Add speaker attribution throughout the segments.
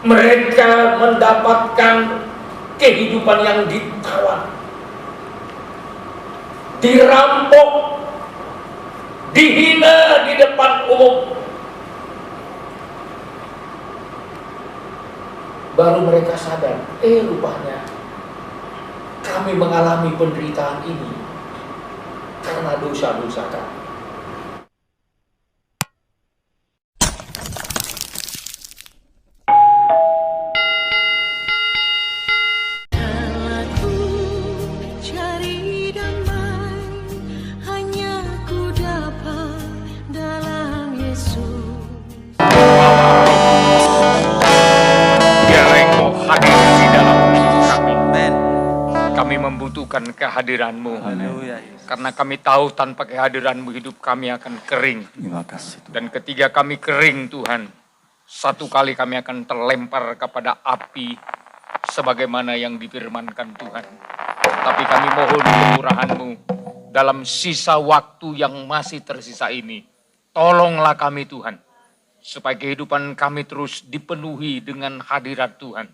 Speaker 1: Mereka mendapatkan kehidupan yang ditawan, dirampok, dihina di depan umum. Baru mereka sadar, rupanya kami mengalami penderitaan ini karena dosa-dosa kami. Membutuhkan kehadiran-Mu. Karena kami tahu tanpa kehadiran-Mu hidup kami akan kering. Dan ketika kami kering Tuhan, satu kali kami akan terlempar kepada api sebagaimana yang difirmankan Tuhan. Tapi kami mohon kemurahan-Mu dalam sisa waktu yang masih tersisa ini. Tolonglah kami Tuhan, supaya kehidupan kami terus dipenuhi dengan hadirat Tuhan.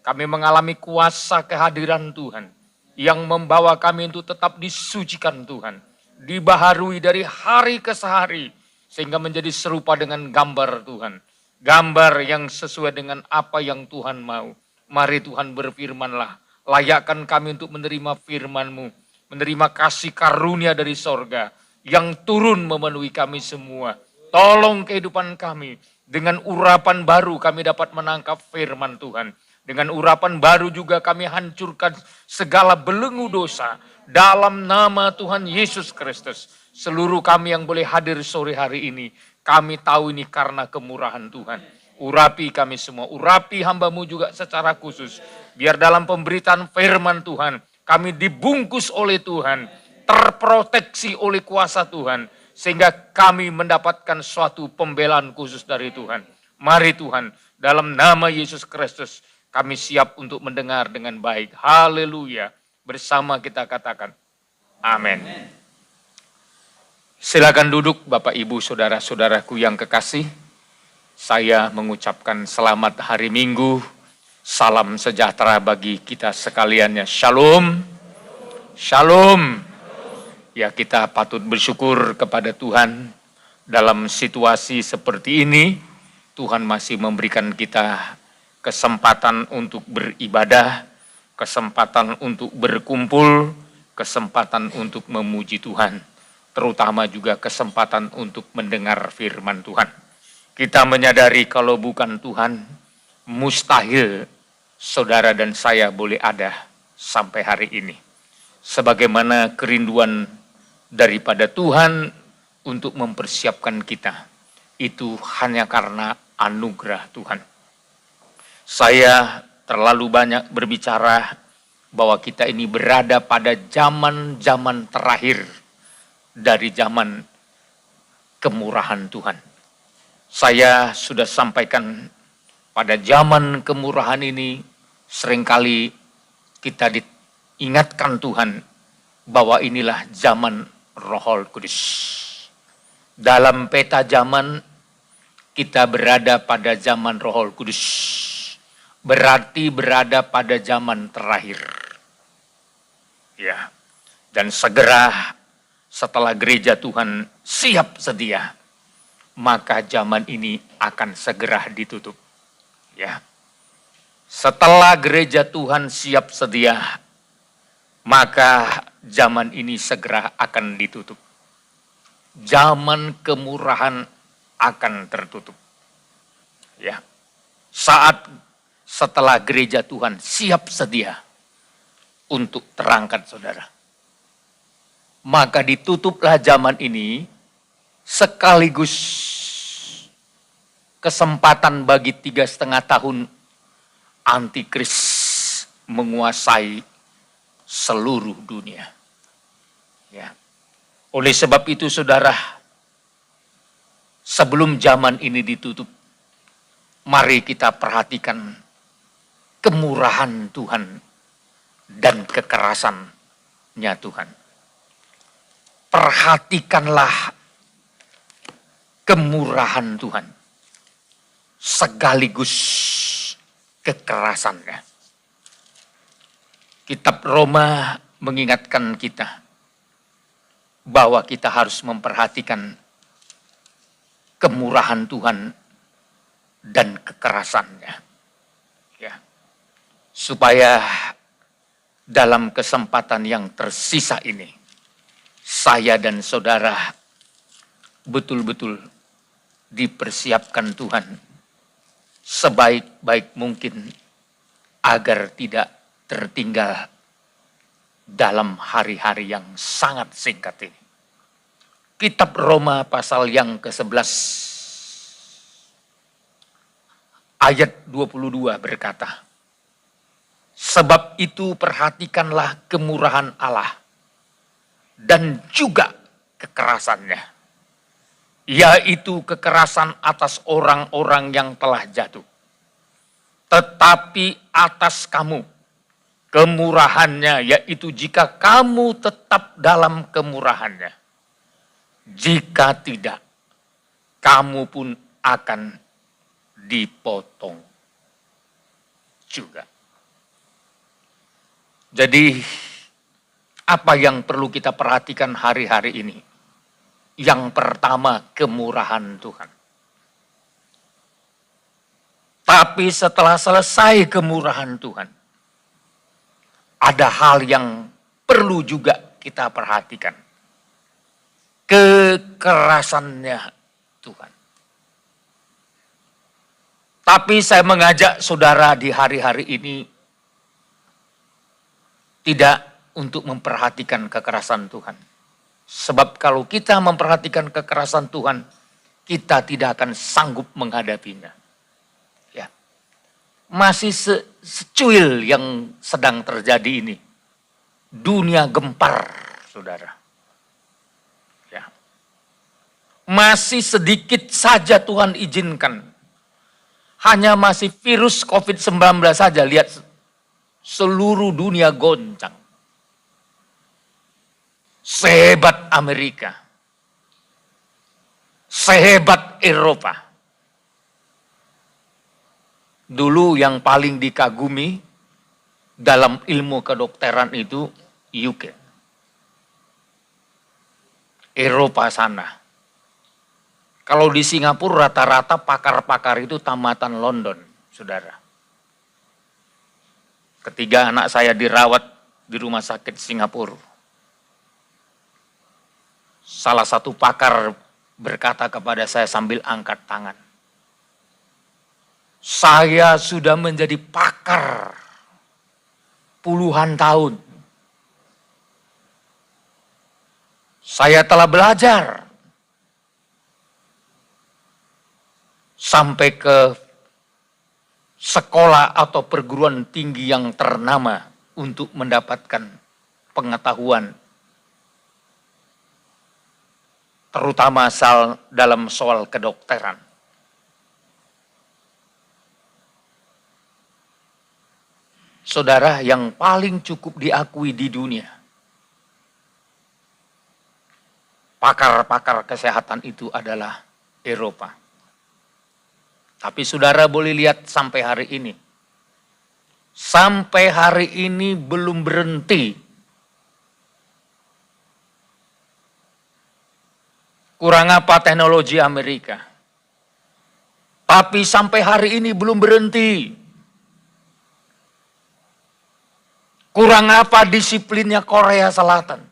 Speaker 1: Kami mengalami kuasa kehadiran Tuhan yang membawa kami untuk tetap disucikan Tuhan, dibaharui dari hari ke hari, sehingga menjadi serupa dengan gambar Tuhan. Gambar yang sesuai dengan apa yang Tuhan mau. Mari Tuhan berfirmanlah, layakkan kami untuk menerima firman-Mu, menerima kasih karunia dari sorga, yang turun memenuhi kami semua. Tolong kehidupan kami, dengan urapan baru kami dapat menangkap firman Tuhan. Dengan urapan baru juga kami hancurkan segala belenggu dosa dalam nama Tuhan Yesus Kristus. Seluruh kami yang boleh hadir sore hari ini, kami tahu ini karena kemurahan Tuhan. Urapi kami semua, urapi hamba-Mu juga secara khusus. Biar dalam pemberitaan firman Tuhan, kami dibungkus oleh Tuhan, terproteksi oleh kuasa Tuhan, sehingga kami mendapatkan suatu pembelaan khusus dari Tuhan. Mari Tuhan, dalam nama Yesus Kristus, kami siap untuk mendengar dengan baik. Haleluya. Bersama kita katakan, amin. Silakan duduk Bapak Ibu Saudara-saudaraku yang kekasih. Saya mengucapkan selamat hari Minggu. Salam sejahtera bagi kita sekaliannya. Shalom. Shalom. Ya, kita patut bersyukur kepada Tuhan. Dalam situasi seperti ini, Tuhan masih memberikan kita kesempatan untuk beribadah, kesempatan untuk berkumpul, kesempatan untuk memuji Tuhan, terutama juga kesempatan untuk mendengar firman Tuhan. Kita menyadari kalau bukan Tuhan, mustahil saudara dan saya boleh ada sampai hari ini. Sebagaimana kerinduan daripada Tuhan untuk mempersiapkan kita, itu hanya karena anugerah Tuhan. Saya terlalu banyak berbicara bahwa kita ini berada pada zaman-zaman terakhir dari zaman kemurahan Tuhan. Saya sudah sampaikan pada zaman kemurahan ini seringkali kita diingatkan Tuhan bahwa inilah zaman Roh Kudus. Dalam peta zaman kita berada pada zaman Roh Kudus. Berarti berada pada zaman terakhir. Ya. Dan segera setelah gereja Tuhan siap sedia, maka zaman ini akan segera ditutup. Ya. Setelah gereja Tuhan siap sedia, maka zaman ini segera akan ditutup. Zaman kemurahan akan tertutup. Ya. Saat setelah gereja Tuhan siap sedia untuk terangkat saudara, maka ditutuplah zaman ini sekaligus kesempatan bagi 3,5 tahun antikris menguasai seluruh dunia. Ya. Oleh sebab itu saudara, sebelum zaman ini ditutup, mari kita perhatikan kemurahan Tuhan dan kekerasannya Tuhan. Perhatikanlah kemurahan Tuhan sekaligus kekerasannya. Kitab Roma mengingatkan kita bahwa kita harus memperhatikan kemurahan Tuhan dan kekerasannya. Ya. Supaya dalam kesempatan yang tersisa ini, saya dan saudara betul-betul dipersiapkan Tuhan sebaik-baik mungkin agar tidak tertinggal dalam hari-hari yang sangat singkat ini. Kitab Roma pasal yang ke-11 ayat 22 berkata, sebab itu perhatikanlah kemurahan Allah dan juga kekerasannya, yaitu kekerasan atas orang-orang yang telah jatuh. Tetapi atas kamu kemurahannya, yaitu jika kamu tetap dalam kemurahannya. Jika tidak, kamu pun akan dipotong juga. Jadi, apa yang perlu kita perhatikan hari-hari ini? Yang pertama, kemurahan Tuhan. Tapi setelah selesai kemurahan Tuhan, ada hal yang perlu juga kita perhatikan. Kekerasannya Tuhan. Tapi saya mengajak saudara di hari-hari ini tidak untuk memperhatikan kekerasan Tuhan. Sebab kalau kita memperhatikan kekerasan Tuhan, kita tidak akan sanggup menghadapinya. Ya. Masih secuil yang sedang terjadi ini. Dunia gempar, saudara. Ya. Masih sedikit saja Tuhan izinkan. Hanya masih virus COVID-19 saja, lihat seluruh dunia goncang. Sehebat Amerika, sehebat Eropa. Dulu yang paling dikagumi dalam ilmu kedokteran itu UK. Eropa sana. Kalau di Singapura rata-rata pakar-pakar itu tamatan London, saudara. Ketiga anak saya dirawat di rumah sakit Singapura. Salah satu pakar berkata kepada saya sambil angkat tangan. Saya sudah menjadi pakar puluhan tahun. Saya telah belajar sampai ke sekolah atau perguruan tinggi yang ternama untuk mendapatkan pengetahuan, terutama dalam soal kedokteran. Saudara, yang paling cukup diakui di dunia, pakar-pakar kesehatan itu adalah Eropa. Tapi saudara boleh lihat sampai hari ini. Sampai hari ini belum berhenti. Kurang apa teknologi Amerika. Tapi sampai hari ini belum berhenti. Kurang apa disiplinnya Korea Selatan.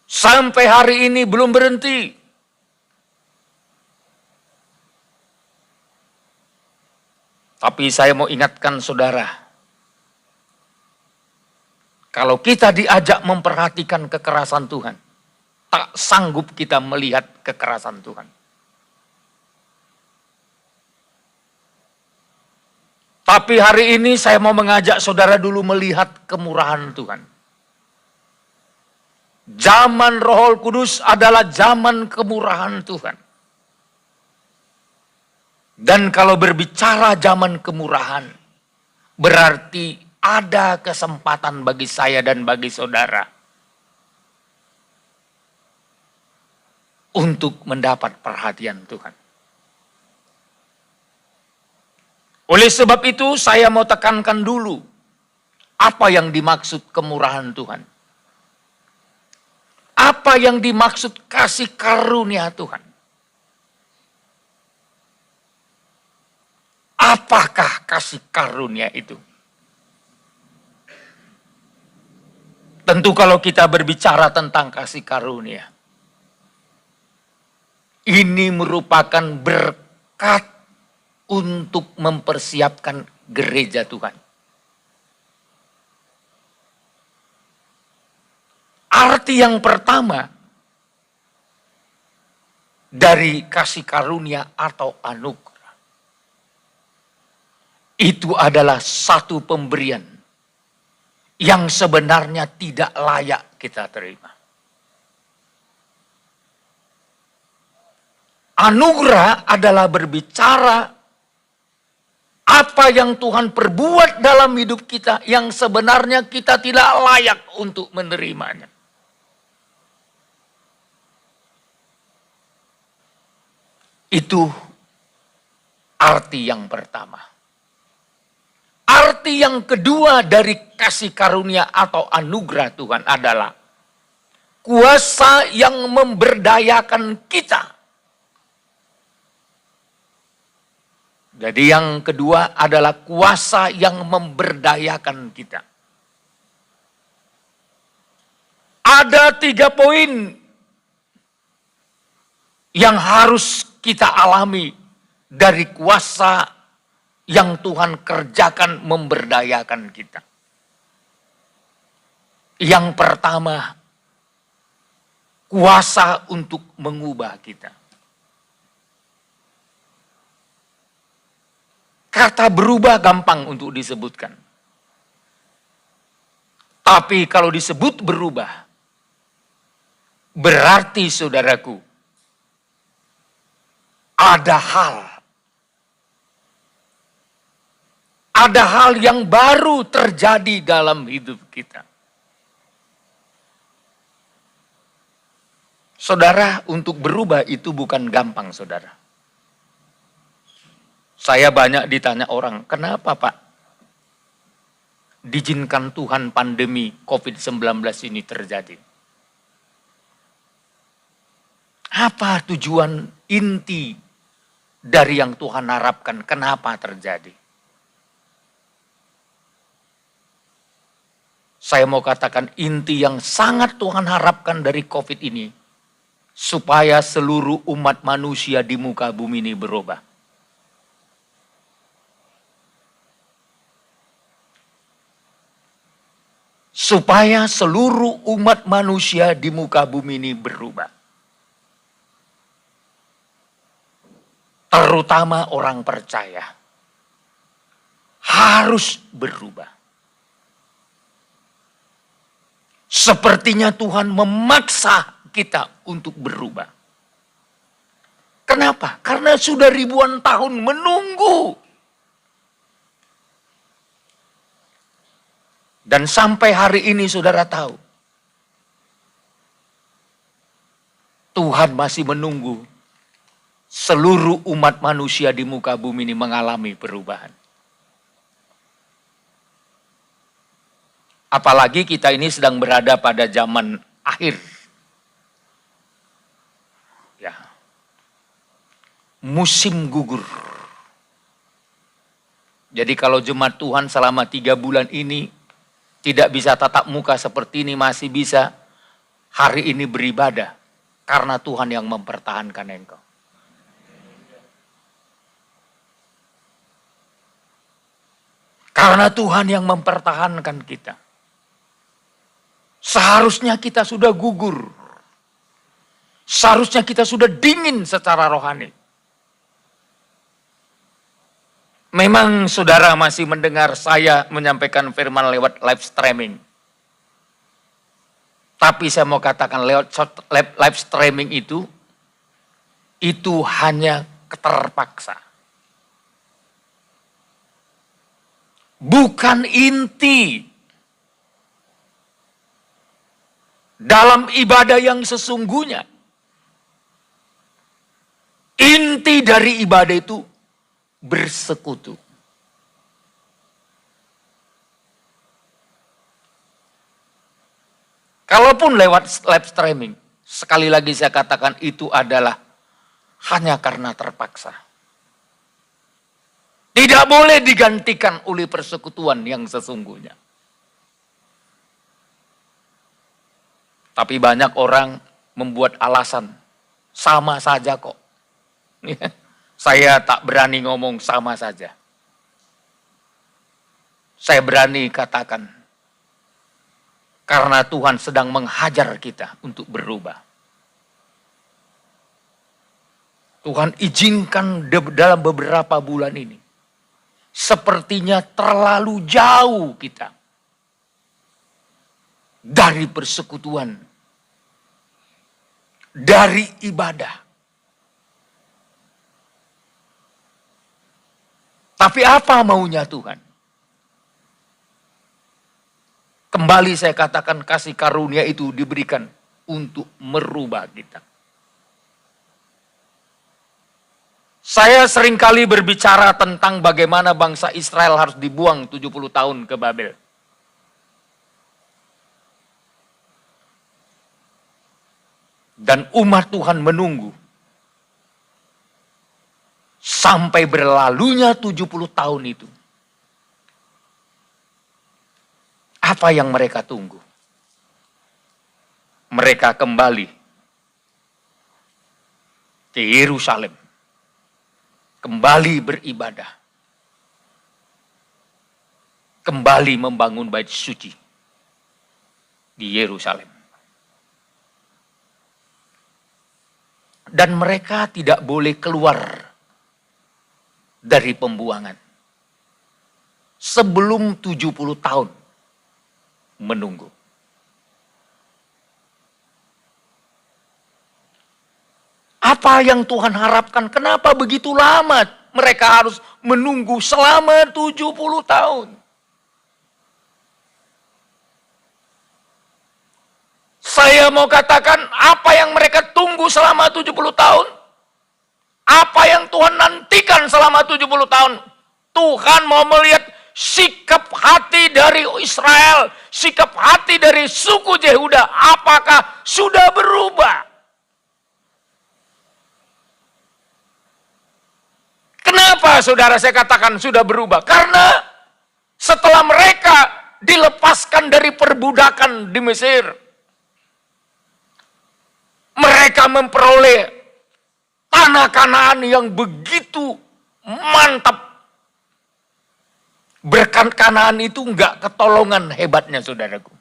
Speaker 1: Sampai hari ini belum berhenti. Tapi saya mau ingatkan saudara, kalau kita diajak memperhatikan kekerasan Tuhan, tak sanggup kita melihat kekerasan Tuhan. Tapi hari ini saya mau mengajak saudara dulu melihat kemurahan Tuhan. Zaman Roh Kudus adalah zaman kemurahan Tuhan. Dan kalau berbicara zaman kemurahan, berarti ada kesempatan bagi saya dan bagi saudara untuk mendapat perhatian Tuhan. Oleh sebab itu saya mau tekankan dulu apa yang dimaksud kemurahan Tuhan. Apa yang dimaksud kasih karunia Tuhan. Apakah kasih karunia itu? Tentu kalau kita berbicara tentang kasih karunia, ini merupakan berkat untuk mempersiapkan gereja Tuhan. Arti yang pertama dari kasih karunia atau anugerah, itu adalah satu pemberian yang sebenarnya tidak layak kita terima. Anugerah adalah berbicara apa yang Tuhan perbuat dalam hidup kita yang sebenarnya kita tidak layak untuk menerimanya. Itu arti yang pertama. Arti yang kedua dari kasih karunia atau anugerah Tuhan adalah kuasa yang memberdayakan kita. Jadi yang kedua adalah kuasa yang memberdayakan kita. Ada 3 poin yang harus kita alami dari kuasa yang Tuhan kerjakan memberdayakan kita. Yang pertama, kuasa untuk mengubah kita. Kata berubah gampang untuk disebutkan. Tapi kalau disebut berubah, berarti saudaraku, ada hal yang baru terjadi dalam hidup kita. Saudara, untuk berubah itu bukan gampang, saudara. Saya banyak ditanya orang, kenapa Pak diizinkan Tuhan pandemi COVID-19 ini terjadi? Apa tujuan inti dari yang Tuhan harapkan? Kenapa terjadi? Saya mau katakan inti yang sangat Tuhan harapkan dari COVID ini, supaya seluruh umat manusia di muka bumi ini berubah. Supaya seluruh umat manusia di muka bumi ini berubah. Terutama orang percaya harus berubah. Sepertinya Tuhan memaksa kita untuk berubah. Kenapa? Karena sudah ribuan tahun menunggu. Dan sampai hari ini saudara tahu, Tuhan masih menunggu seluruh umat manusia di muka bumi ini mengalami perubahan. Apalagi kita ini sedang berada pada zaman akhir. Ya. Musim gugur. Jadi kalau jemaat Tuhan selama 3 bulan ini tidak bisa tatap muka seperti ini, masih bisa hari ini beribadah. Karena Tuhan yang mempertahankan engkau. Karena Tuhan yang mempertahankan kita. Seharusnya kita sudah gugur. Seharusnya kita sudah dingin secara rohani. Memang saudara masih mendengar saya menyampaikan firman lewat live streaming. Tapi saya mau katakan lewat live streaming itu hanya keterpaksa. Bukan inti dalam ibadah yang sesungguhnya. Inti dari ibadah itu bersekutu. walaupun lewat live streaming, sekali lagi saya katakan itu adalah hanya karena terpaksa. Tidak boleh digantikan oleh persekutuan yang sesungguhnya. Tapi banyak orang membuat alasan, sama saja kok. Saya tak berani ngomong sama saja. Saya berani katakan, karena Tuhan sedang menghajar kita untuk berubah. Tuhan izinkan dalam beberapa bulan ini. Sepertinya terlalu jauh kita dari persekutuan, dari ibadah. Tapi apa maunya Tuhan? Kembali saya katakan kasih karunia itu diberikan untuk merubah kita. Saya seringkali berbicara tentang bagaimana bangsa Israel harus dibuang 70 tahun ke Babel. Dan umat Tuhan menunggu sampai berlalunya 70 tahun itu. Apa yang mereka tunggu? Mereka kembali ke Yerusalem. Kembali beribadah. Kembali membangun bait suci di Yerusalem. Dan mereka tidak boleh keluar dari pembuangan sebelum 70 tahun menunggu. Apa yang Tuhan harapkan? Kenapa begitu lama mereka harus menunggu selama 70 tahun? Saya mau katakan apa yang mereka tunggu selama 70 tahun? Apa yang Tuhan nantikan selama 70 tahun? Tuhan mau melihat sikap hati dari Israel, sikap hati dari suku Yehuda, apakah sudah berubah? Kenapa saudara saya katakan sudah berubah? Karena setelah mereka dilepaskan dari perbudakan di Mesir, mereka memperoleh tanah Kanaan yang begitu mantap. Berkat Kanaan itu enggak ketolongan hebatnya saudaraku.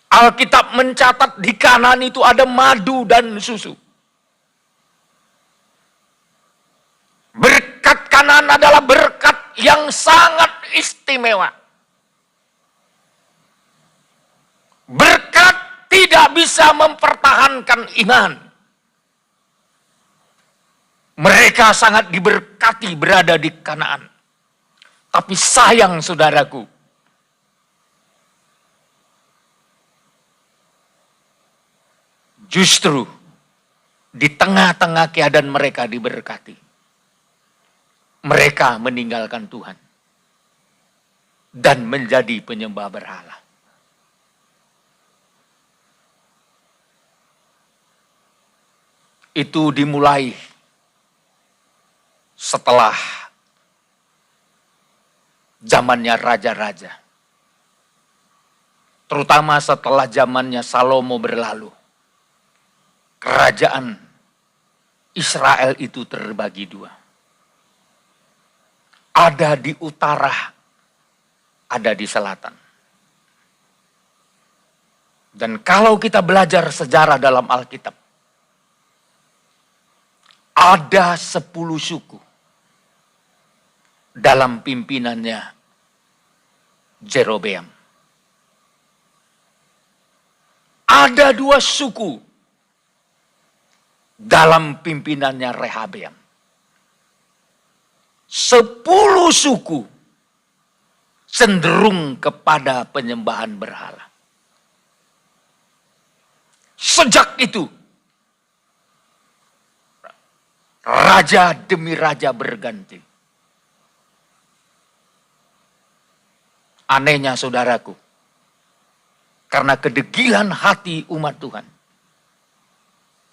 Speaker 1: Alkitab mencatat di Kanaan itu ada madu dan susu. Berkat Kanaan adalah berkat yang sangat istimewa. Berkat tidak bisa mempertahankan iman. Mereka sangat diberkati berada di Kanaan. Tapi sayang saudaraku, justru di tengah-tengah keadaan mereka diberkati, mereka meninggalkan Tuhan dan menjadi penyembah berhala. Itu dimulai setelah zamannya raja-raja. Terutama setelah zamannya Salomo berlalu. Kerajaan Israel itu terbagi dua. Ada di utara, ada di selatan. Dan kalau kita belajar sejarah dalam Alkitab, ada 10 suku dalam pimpinannya Jerobeam. Ada 2 suku dalam pimpinannya Rehabeam. 10 suku cenderung kepada penyembahan berhala. Sejak itu, raja demi raja berganti. Anehnya saudaraku, Karena kedegilan hati umat Tuhan.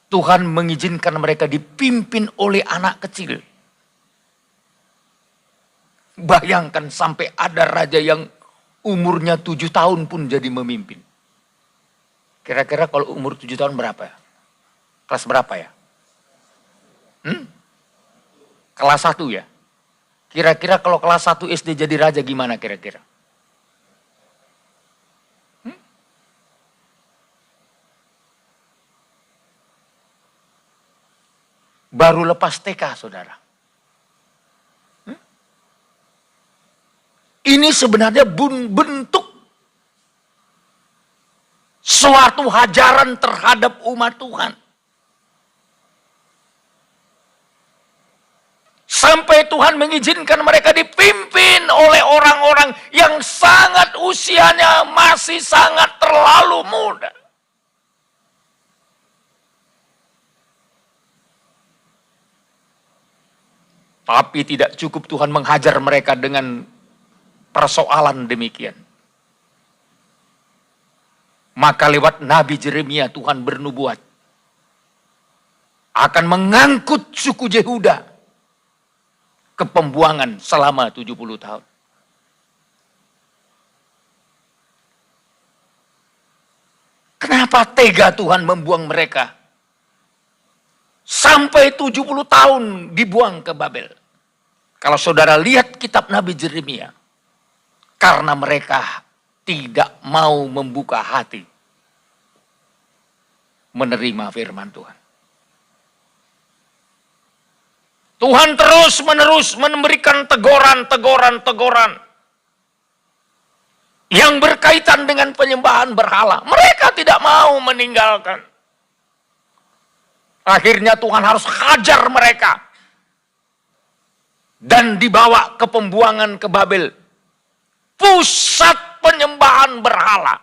Speaker 1: Tuhan mengizinkan mereka dipimpin oleh anak kecil. Bayangkan sampai ada raja yang umurnya 7 tahun pun jadi memimpin. Kira-kira kalau umur 7 tahun berapa ya? Kelas berapa ya? Kelas 1 ya? Kira-kira kalau kelas 1 SD jadi raja gimana kira-kira? Baru lepas TK, saudara. Ini sebenarnya bentuk suatu hajaran terhadap umat Tuhan. Sampai Tuhan mengizinkan mereka dipimpin oleh orang-orang yang sangat usianya masih sangat terlalu muda. Tapi tidak cukup Tuhan menghajar mereka dengan persoalan demikian. Maka lewat Nabi Yeremia Tuhan bernubuat akan mengangkut suku Yehuda ke pembuangan selama 70 tahun. Kenapa tega Tuhan membuang mereka? Sampai 70 tahun dibuang ke Babel. Kalau saudara lihat kitab Nabi Yeremia, karena mereka tidak mau membuka hati menerima firman Tuhan. Tuhan terus-menerus memberikan teguran yang berkaitan dengan penyembahan berhala. Mereka tidak mau meninggalkan. Akhirnya Tuhan harus hajar mereka dan dibawa ke pembuangan ke Babel, pusat penyembahan berhala.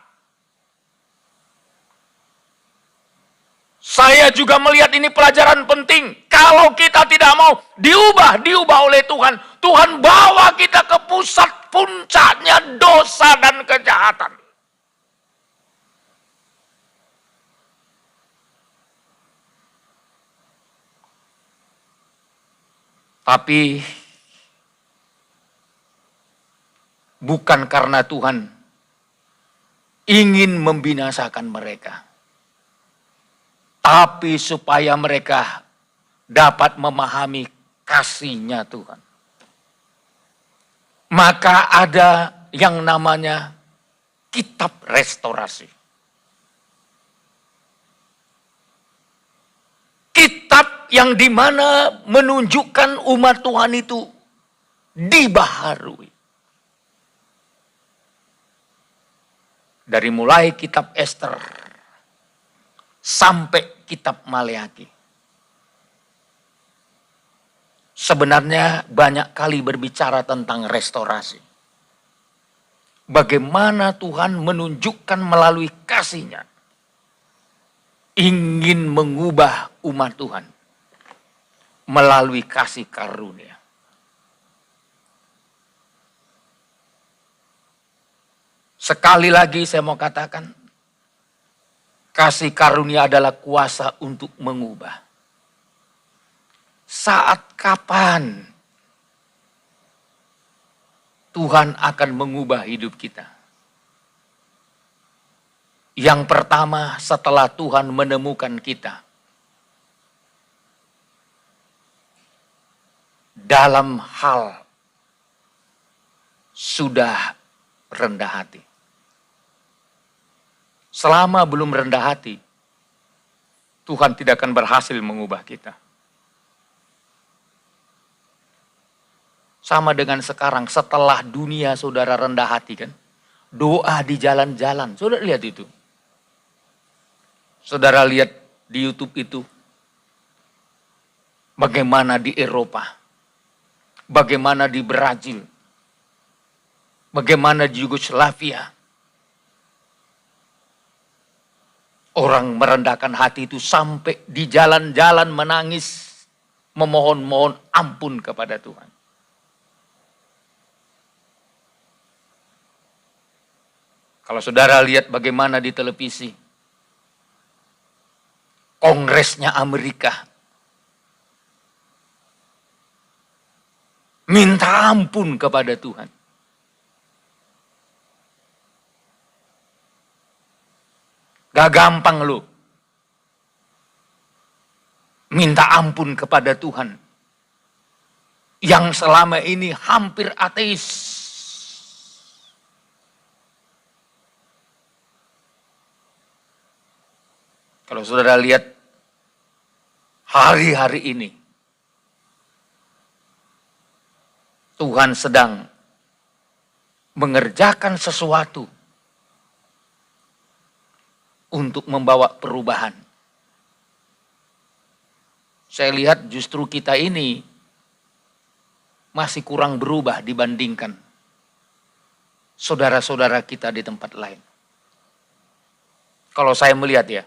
Speaker 1: Saya juga melihat ini pelajaran penting. Kalau kita tidak mau diubah oleh Tuhan, Tuhan bawa kita ke pusat puncaknya dosa dan kejahatan. Tapi bukan karena Tuhan ingin membinasakan mereka, tapi supaya mereka dapat memahami kasih-Nya Tuhan. Maka ada yang namanya kitab restorasi. Kitab yang dimana menunjukkan umat Tuhan itu dibaharui. Dari mulai kitab Ester sampai kitab Maleaki. Sebenarnya banyak kali berbicara tentang restorasi. Bagaimana Tuhan menunjukkan melalui kasih-Nya ingin mengubah umat Tuhan melalui kasih karunia. Sekali lagi saya mau katakan, kasih karunia adalah kuasa untuk mengubah. Saat kapan Tuhan akan mengubah hidup kita? Yang pertama, setelah Tuhan menemukan kita dalam hal sudah rendah hati. Selama belum rendah hati, Tuhan tidak akan berhasil mengubah kita. Sama dengan sekarang, setelah dunia saudara rendah hati kan, doa di jalan-jalan, saudara lihat itu. Saudara lihat di YouTube itu, bagaimana di Eropa, bagaimana di Brazil, bagaimana di Yugoslavia. Orang merendahkan hati itu sampai di jalan-jalan menangis, memohon-mohon ampun kepada Tuhan. Kalau saudara lihat bagaimana di televisi, Kongresnya Amerika minta ampun kepada Tuhan. Gak gampang loh minta ampun kepada Tuhan yang selama ini hampir ateis. Kalau saudara lihat hari-hari ini, Tuhan sedang mengerjakan sesuatu untuk membawa perubahan. Saya lihat justru kita ini masih kurang berubah dibandingkan saudara-saudara kita di tempat lain. Kalau saya melihat ya,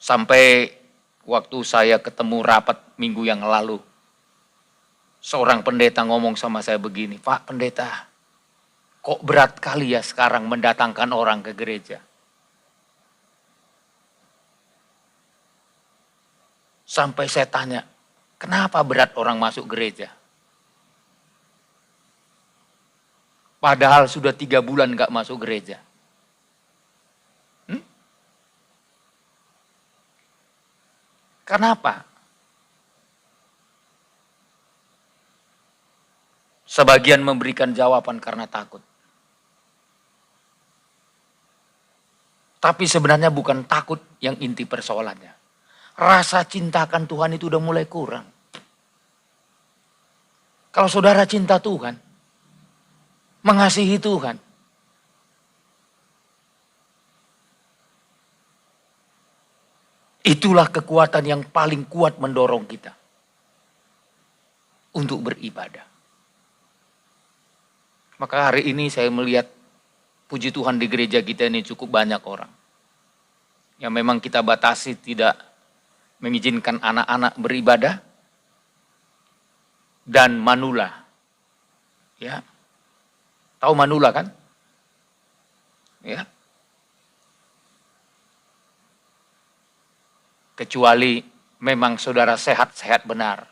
Speaker 1: sampai waktu saya ketemu rapat minggu yang lalu, seorang pendeta ngomong sama saya begini, "Pak Pendeta, kok berat kali ya sekarang mendatangkan orang ke gereja?" Sampai saya tanya, kenapa berat orang masuk gereja? Padahal sudah 3 bulan gak masuk gereja. Kenapa? Sebagian memberikan jawaban karena takut. Tapi sebenarnya bukan takut yang inti persoalannya. Rasa cinta akan Tuhan itu udah mulai kurang. Kalau saudara cinta Tuhan, mengasihi Tuhan, itulah kekuatan yang paling kuat mendorong kita untuk beribadah. Maka hari ini saya melihat, puji Tuhan, di gereja kita ini cukup banyak orang yang memang kita batasi tidak mengizinkan anak-anak beribadah dan manula. Ya. Tahu manula kan? Ya. Kecuali memang saudara sehat-sehat benar.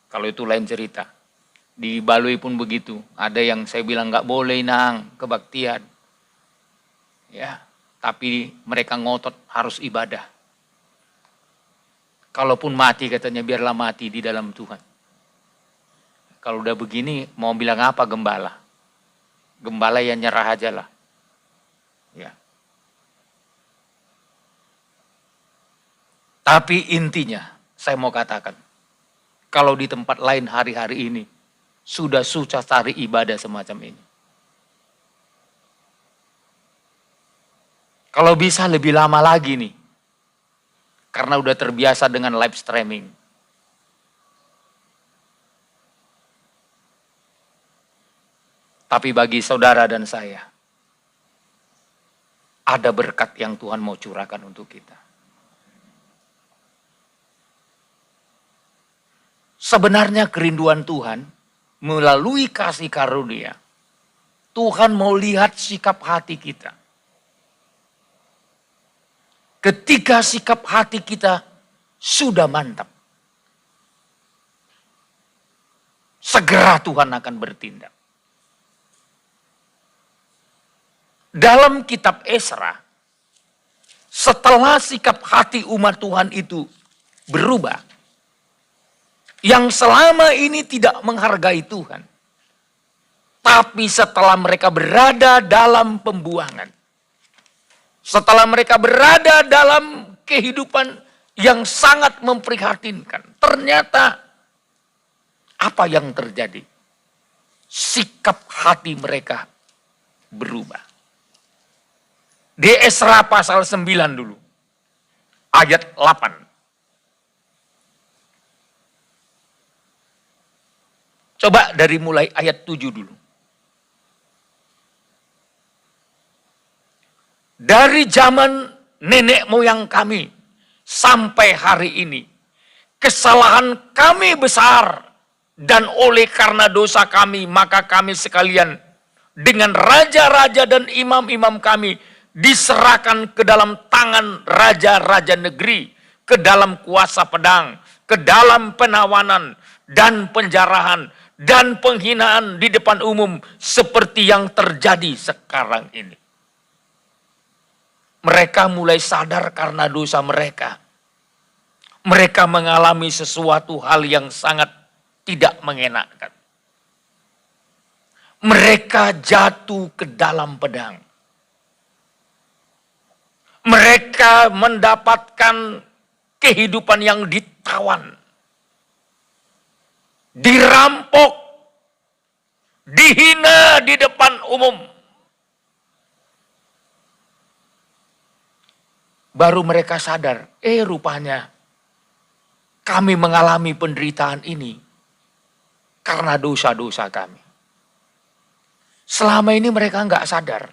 Speaker 1: Kalau itu lain cerita. Di Baloi pun begitu. Ada yang saya bilang nggak boleh nang kebaktian. Ya, tapi mereka ngotot harus ibadah. Kalaupun mati katanya biarlah mati di dalam Tuhan. Kalau udah begini mau bilang apa gembala? Gembala yang nyerah aja lah. Ya. Tapi intinya, saya mau katakan, kalau di tempat lain hari-hari ini, sudah susah cari ibadah semacam ini. Kalau bisa lebih lama lagi nih, karena udah terbiasa dengan live streaming. Tapi bagi saudara dan saya, ada berkat yang Tuhan mau curahkan untuk kita. Sebenarnya kerinduan Tuhan melalui kasih karunia. Tuhan mau lihat sikap hati kita. Ketika sikap hati kita sudah mantap, segera Tuhan akan bertindak. Dalam kitab Esra, setelah sikap hati umat Tuhan itu berubah, yang selama ini tidak menghargai Tuhan, tapi setelah mereka berada dalam pembuangan, setelah mereka berada dalam kehidupan yang sangat memprihatinkan, ternyata apa yang terjadi? Sikap hati mereka berubah. Di Esra pasal 9 dulu, ayat 8. Coba dari mulai ayat 7 dulu. Dari zaman nenek moyang kami sampai hari ini, kesalahan kami besar, dan oleh karena dosa kami, maka kami sekalian dengan raja-raja dan imam-imam kami diserahkan ke dalam tangan raja-raja negeri, ke dalam kuasa pedang, ke dalam penawanan dan penjarahan dan penghinaan di depan umum seperti yang terjadi sekarang ini. Mereka mulai sadar karena dosa mereka. Mereka mengalami sesuatu hal yang sangat tidak mengenakan. Mereka jatuh ke dalam pedang. Mereka mendapatkan kehidupan yang ditawan, dirampok, dihina di depan umum. Baru mereka sadar, rupanya kami mengalami penderitaan ini karena dosa-dosa kami. Selama ini mereka nggak sadar.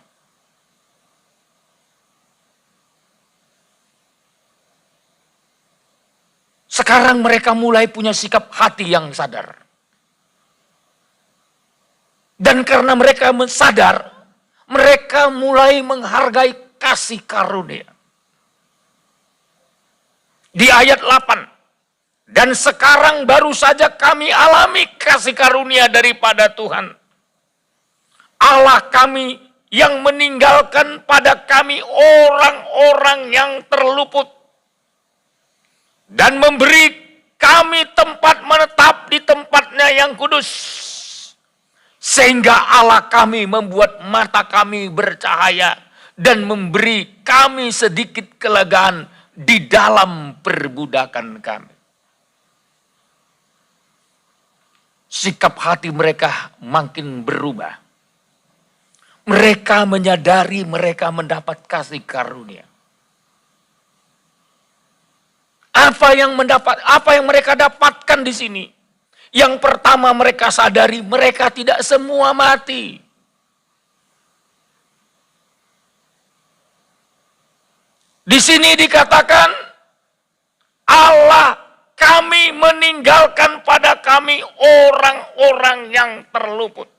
Speaker 1: Sekarang mereka mulai punya sikap hati yang sadar. Dan karena mereka sadar, mereka mulai menghargai kasih karunia. Di ayat 8, dan sekarang baru saja kami alami kasih karunia daripada Tuhan. Allah kami yang meninggalkan pada kami orang-orang yang terluput dan memberi kami tempat menetap di tempatnya yang kudus. Sehingga Allah kami membuat mata kami bercahaya dan memberi kami sedikit kelegaan di dalam perbudakan kami. Sikap hati mereka makin berubah. Mereka menyadari mereka mendapat kasih karunia. Apa yang mereka dapatkan di sini? Yang pertama mereka sadari mereka tidak semua mati. Di sini dikatakan Allah kami meninggalkan pada kami orang-orang yang terluput.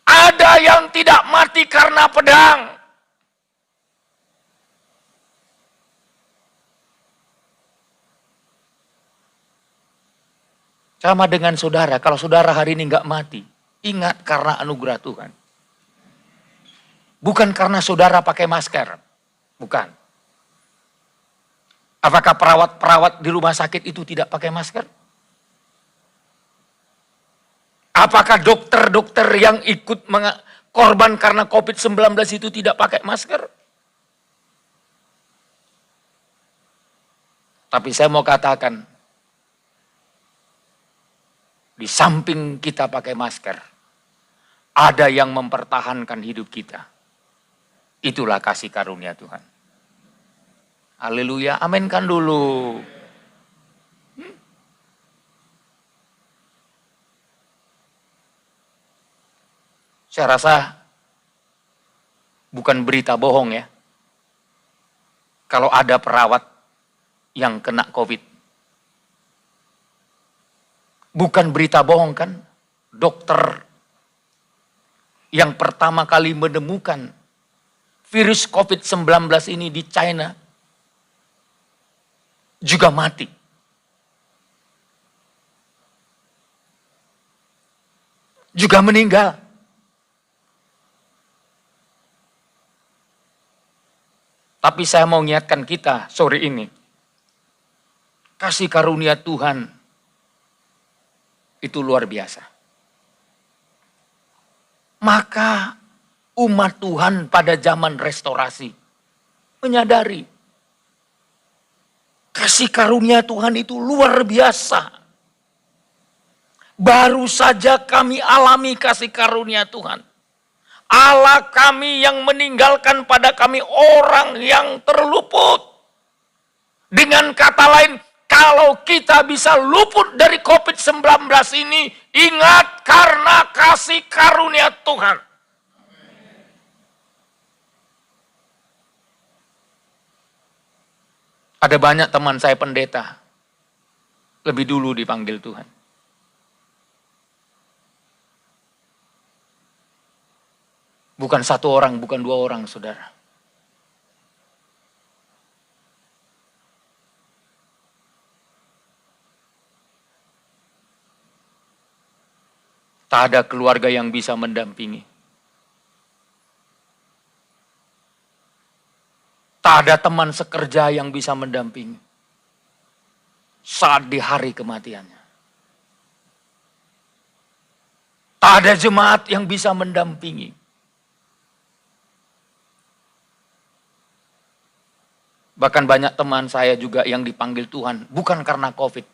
Speaker 1: Ada yang tidak mati karena pedang. Sama dengan saudara, kalau saudara hari ini nggak mati, ingat karena anugerah Tuhan. Bukan karena saudara pakai masker, bukan. Apakah perawat-perawat di rumah sakit itu tidak pakai masker? Apakah dokter-dokter yang ikut korban karena COVID-19 itu tidak pakai masker? Tapi saya mau katakan, di samping kita pakai masker, ada yang mempertahankan hidup kita. Itulah kasih karunia Tuhan. Haleluya, aminkan dulu. Saya rasa bukan berita bohong ya. Kalau ada perawat yang kena COVID. Bukan berita bohong kan? Dokter yang pertama kali menemukan virus COVID-19 ini di China juga mati. Juga meninggal. Tapi saya mau ingatkan kita sore ini. Kasih karunia Tuhan itu luar biasa. Maka umat Tuhan pada zaman restorasi menyadari kasih karunia Tuhan itu luar biasa. Baru saja kami alami kasih karunia Tuhan. Allah kami yang meninggalkan pada kami orang yang terluput. Dengan kata lain, kalau kita bisa luput dari COVID-19 ini, ingat karena kasih karunia Tuhan. Ada banyak teman saya pendeta, lebih dulu dipanggil Tuhan. Bukan satu orang, bukan dua orang, saudara. Tak ada keluarga yang bisa mendampingi. Tak ada teman sekerja yang bisa mendampingi saat di hari kematiannya. Tak ada jemaat yang bisa mendampingi. Bahkan banyak teman saya juga yang dipanggil Tuhan bukan karena COVID.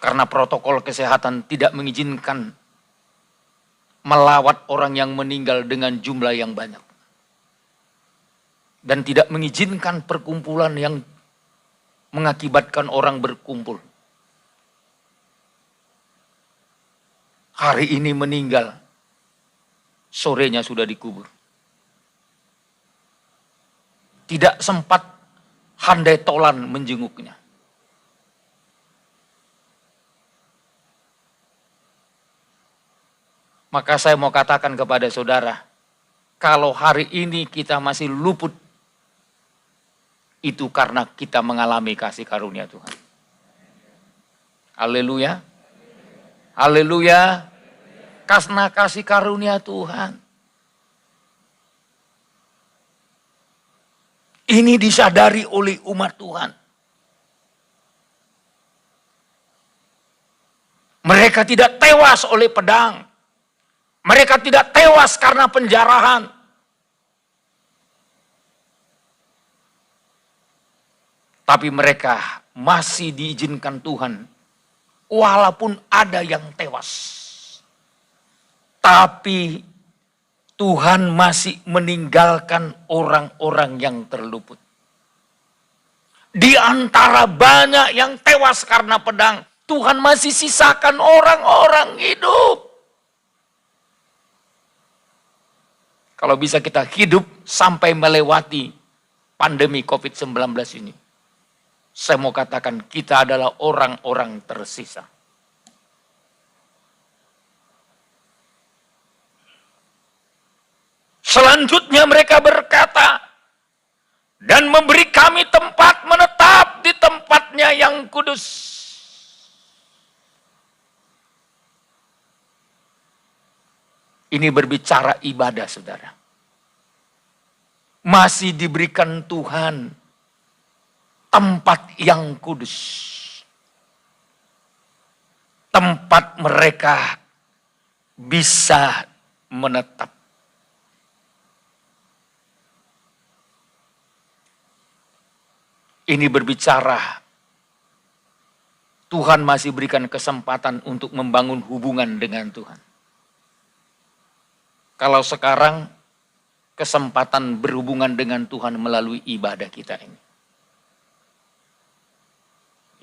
Speaker 1: Karena protokol kesehatan tidak mengizinkan melawat orang yang meninggal dengan jumlah yang banyak. Dan tidak mengizinkan perkumpulan yang mengakibatkan orang berkumpul. Hari ini meninggal, sorenya sudah dikubur. Tidak sempat handai tolan menjenguknya. Maka saya mau katakan kepada saudara, kalau hari ini kita masih luput, itu karena kita mengalami kasih karunia Tuhan. Haleluya. Haleluya. Karena kasih karunia Tuhan. Ini disadari oleh umat Tuhan. Mereka tidak tewas oleh pedang. Mereka tidak tewas karena penjarahan. Tapi mereka masih diizinkan Tuhan. Walaupun ada yang tewas. Tapi Tuhan masih meninggalkan orang-orang yang terluput. Di antara banyak yang tewas karena pedang, Tuhan masih sisakan orang-orang hidup. Kalau bisa kita hidup sampai melewati pandemi COVID-19 ini. Saya mau katakan kita adalah orang-orang tersisa. Selanjutnya mereka berkata, dan memberi kami tempat menetap di tempatnya yang kudus. Ini berbicara ibadah, saudara. Masih diberikan Tuhan tempat yang kudus. Tempat mereka bisa menetap. Ini berbicara Tuhan masih berikan kesempatan untuk membangun hubungan dengan Tuhan. Kalau sekarang kesempatan berhubungan dengan Tuhan melalui ibadah kita ini.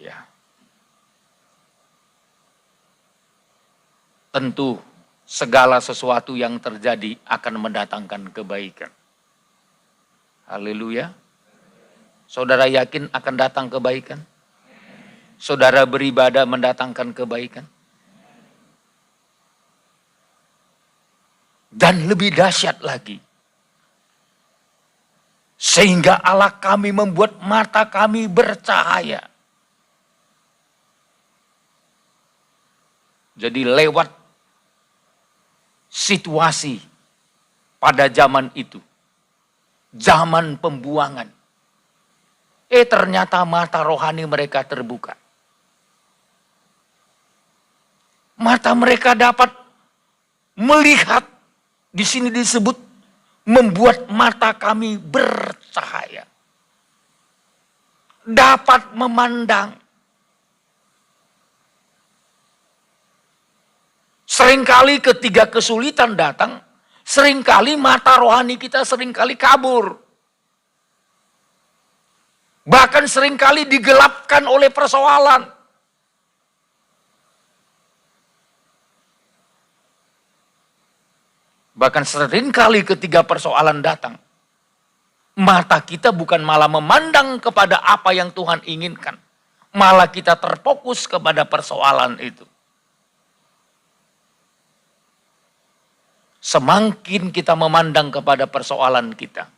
Speaker 1: Ya. Tentu segala sesuatu yang terjadi akan mendatangkan kebaikan. Haleluya. Saudara yakin akan datang kebaikan? Saudara beribadah mendatangkan kebaikan? Dan lebih dahsyat lagi. Sehingga Allah kami membuat mata kami bercahaya. Jadi lewat situasi pada zaman itu. Zaman pembuangan. Ternyata mata rohani mereka terbuka. Mata mereka dapat melihat. Di sini disebut membuat mata kami bercahaya. Dapat memandang. Seringkali ketika kesulitan datang, seringkali mata rohani kita seringkali kabur. Bahkan seringkali digelapkan oleh persoalan. Bahkan seringkali ketika persoalan datang, mata kita bukan malah memandang kepada apa yang Tuhan inginkan. Malah kita terfokus kepada persoalan itu. semakin kita memandang kepada persoalan kita,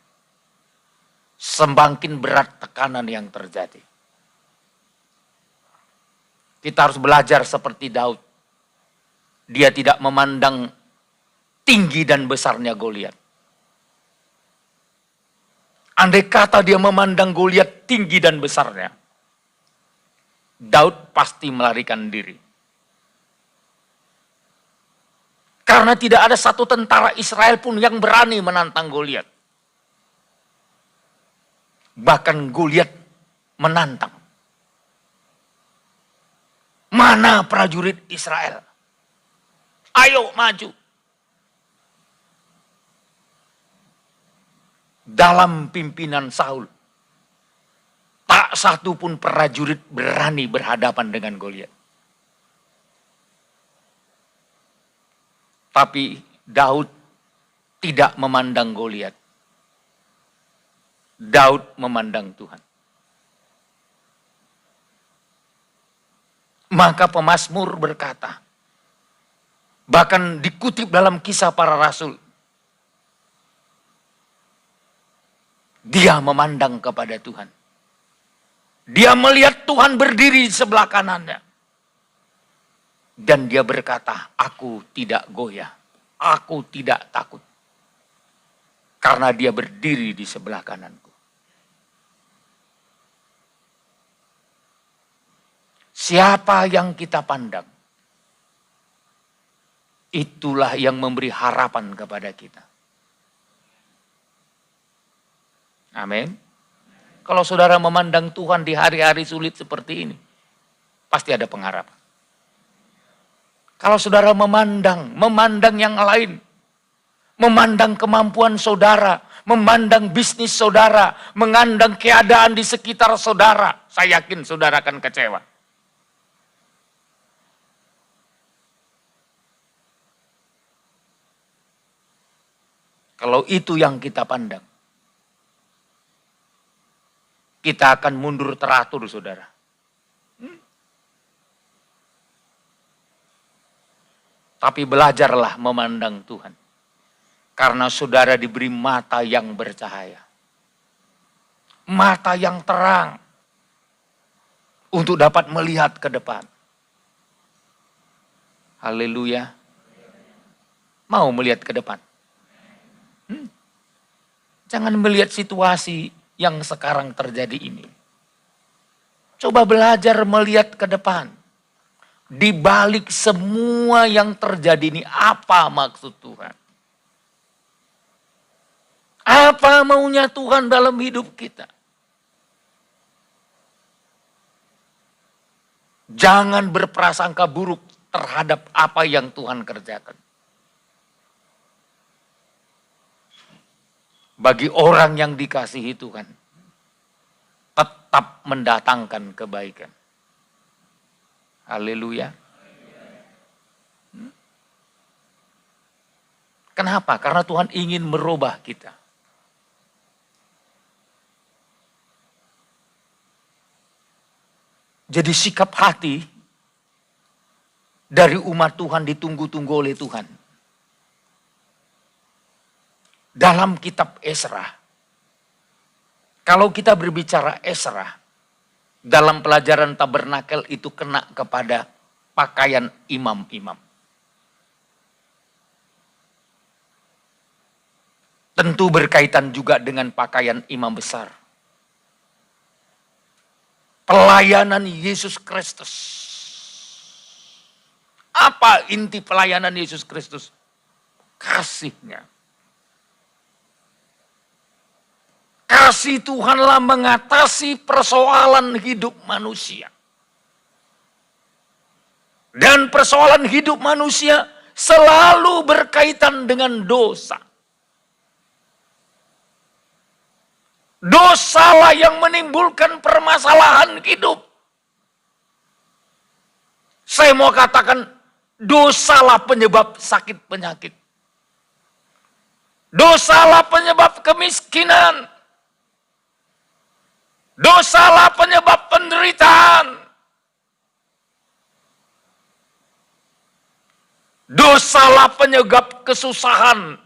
Speaker 1: semakin berat tekanan yang terjadi. Kita harus belajar seperti Daud. Dia tidak memandang tinggi dan besarnya Goliat. Andai kata dia memandang Goliat tinggi dan besarnya, Daud pasti melarikan diri. Karena tidak ada satu tentara Israel pun yang berani menantang Goliat. Bahkan Goliat menantang. Mana prajurit Israel? Ayo maju. Dalam pimpinan Saul, tak satu pun prajurit berani berhadapan dengan Goliat. Tapi Daud tidak memandang Goliat. Daud memandang Tuhan. Maka pemazmur berkata, bahkan dikutip dalam Kisah Para Rasul, dia memandang kepada Tuhan. Dia melihat Tuhan berdiri di sebelah kanannya. Dan dia berkata, aku tidak goyah, aku tidak takut. Karena dia berdiri di sebelah kananku. Siapa yang kita pandang, itulah yang memberi harapan kepada kita. Amin. Kalau saudara memandang Tuhan di hari-hari sulit seperti ini, pasti ada pengharapan. Kalau saudara memandang yang lain, memandang kemampuan saudara, memandang bisnis saudara, memandang keadaan di sekitar saudara, saya yakin saudara akan kecewa. Kalau itu yang kita pandang, kita akan mundur teratur, saudara. Tapi belajarlah memandang Tuhan. Karena saudara diberi mata yang bercahaya. Mata yang terang. Untuk dapat melihat ke depan. Haleluya. Mau melihat ke depan? Jangan melihat situasi yang sekarang terjadi ini. Coba belajar melihat ke depan. Di balik semua yang terjadi ini, apa maksud Tuhan? Apa maunya Tuhan dalam hidup kita? Jangan berprasangka buruk terhadap apa yang Tuhan kerjakan. Bagi orang yang dikasihi Tuhan, tetap mendatangkan kebaikan. Haleluya. Kenapa? Karena Tuhan ingin merubah kita. Jadi sikap hati dari umat Tuhan ditunggu-tunggu oleh Tuhan. Dalam kitab Esra, kalau kita berbicara Esra, dalam pelajaran tabernakel itu kena kepada pakaian imam-imam. Tentu berkaitan juga dengan pakaian imam besar. Pelayanan Yesus Kristus. Apa inti pelayanan Yesus Kristus? Kasihnya. Kasih Tuhanlah mengatasi persoalan hidup manusia. Dan persoalan hidup manusia selalu berkaitan dengan dosa. Dosalah yang menimbulkan permasalahan hidup. Saya mau katakan, dosalah penyebab sakit penyakit. Dosalah penyebab kemiskinan. Dosalah penyebab penderitaan. Dosalah penyebab kesusahan.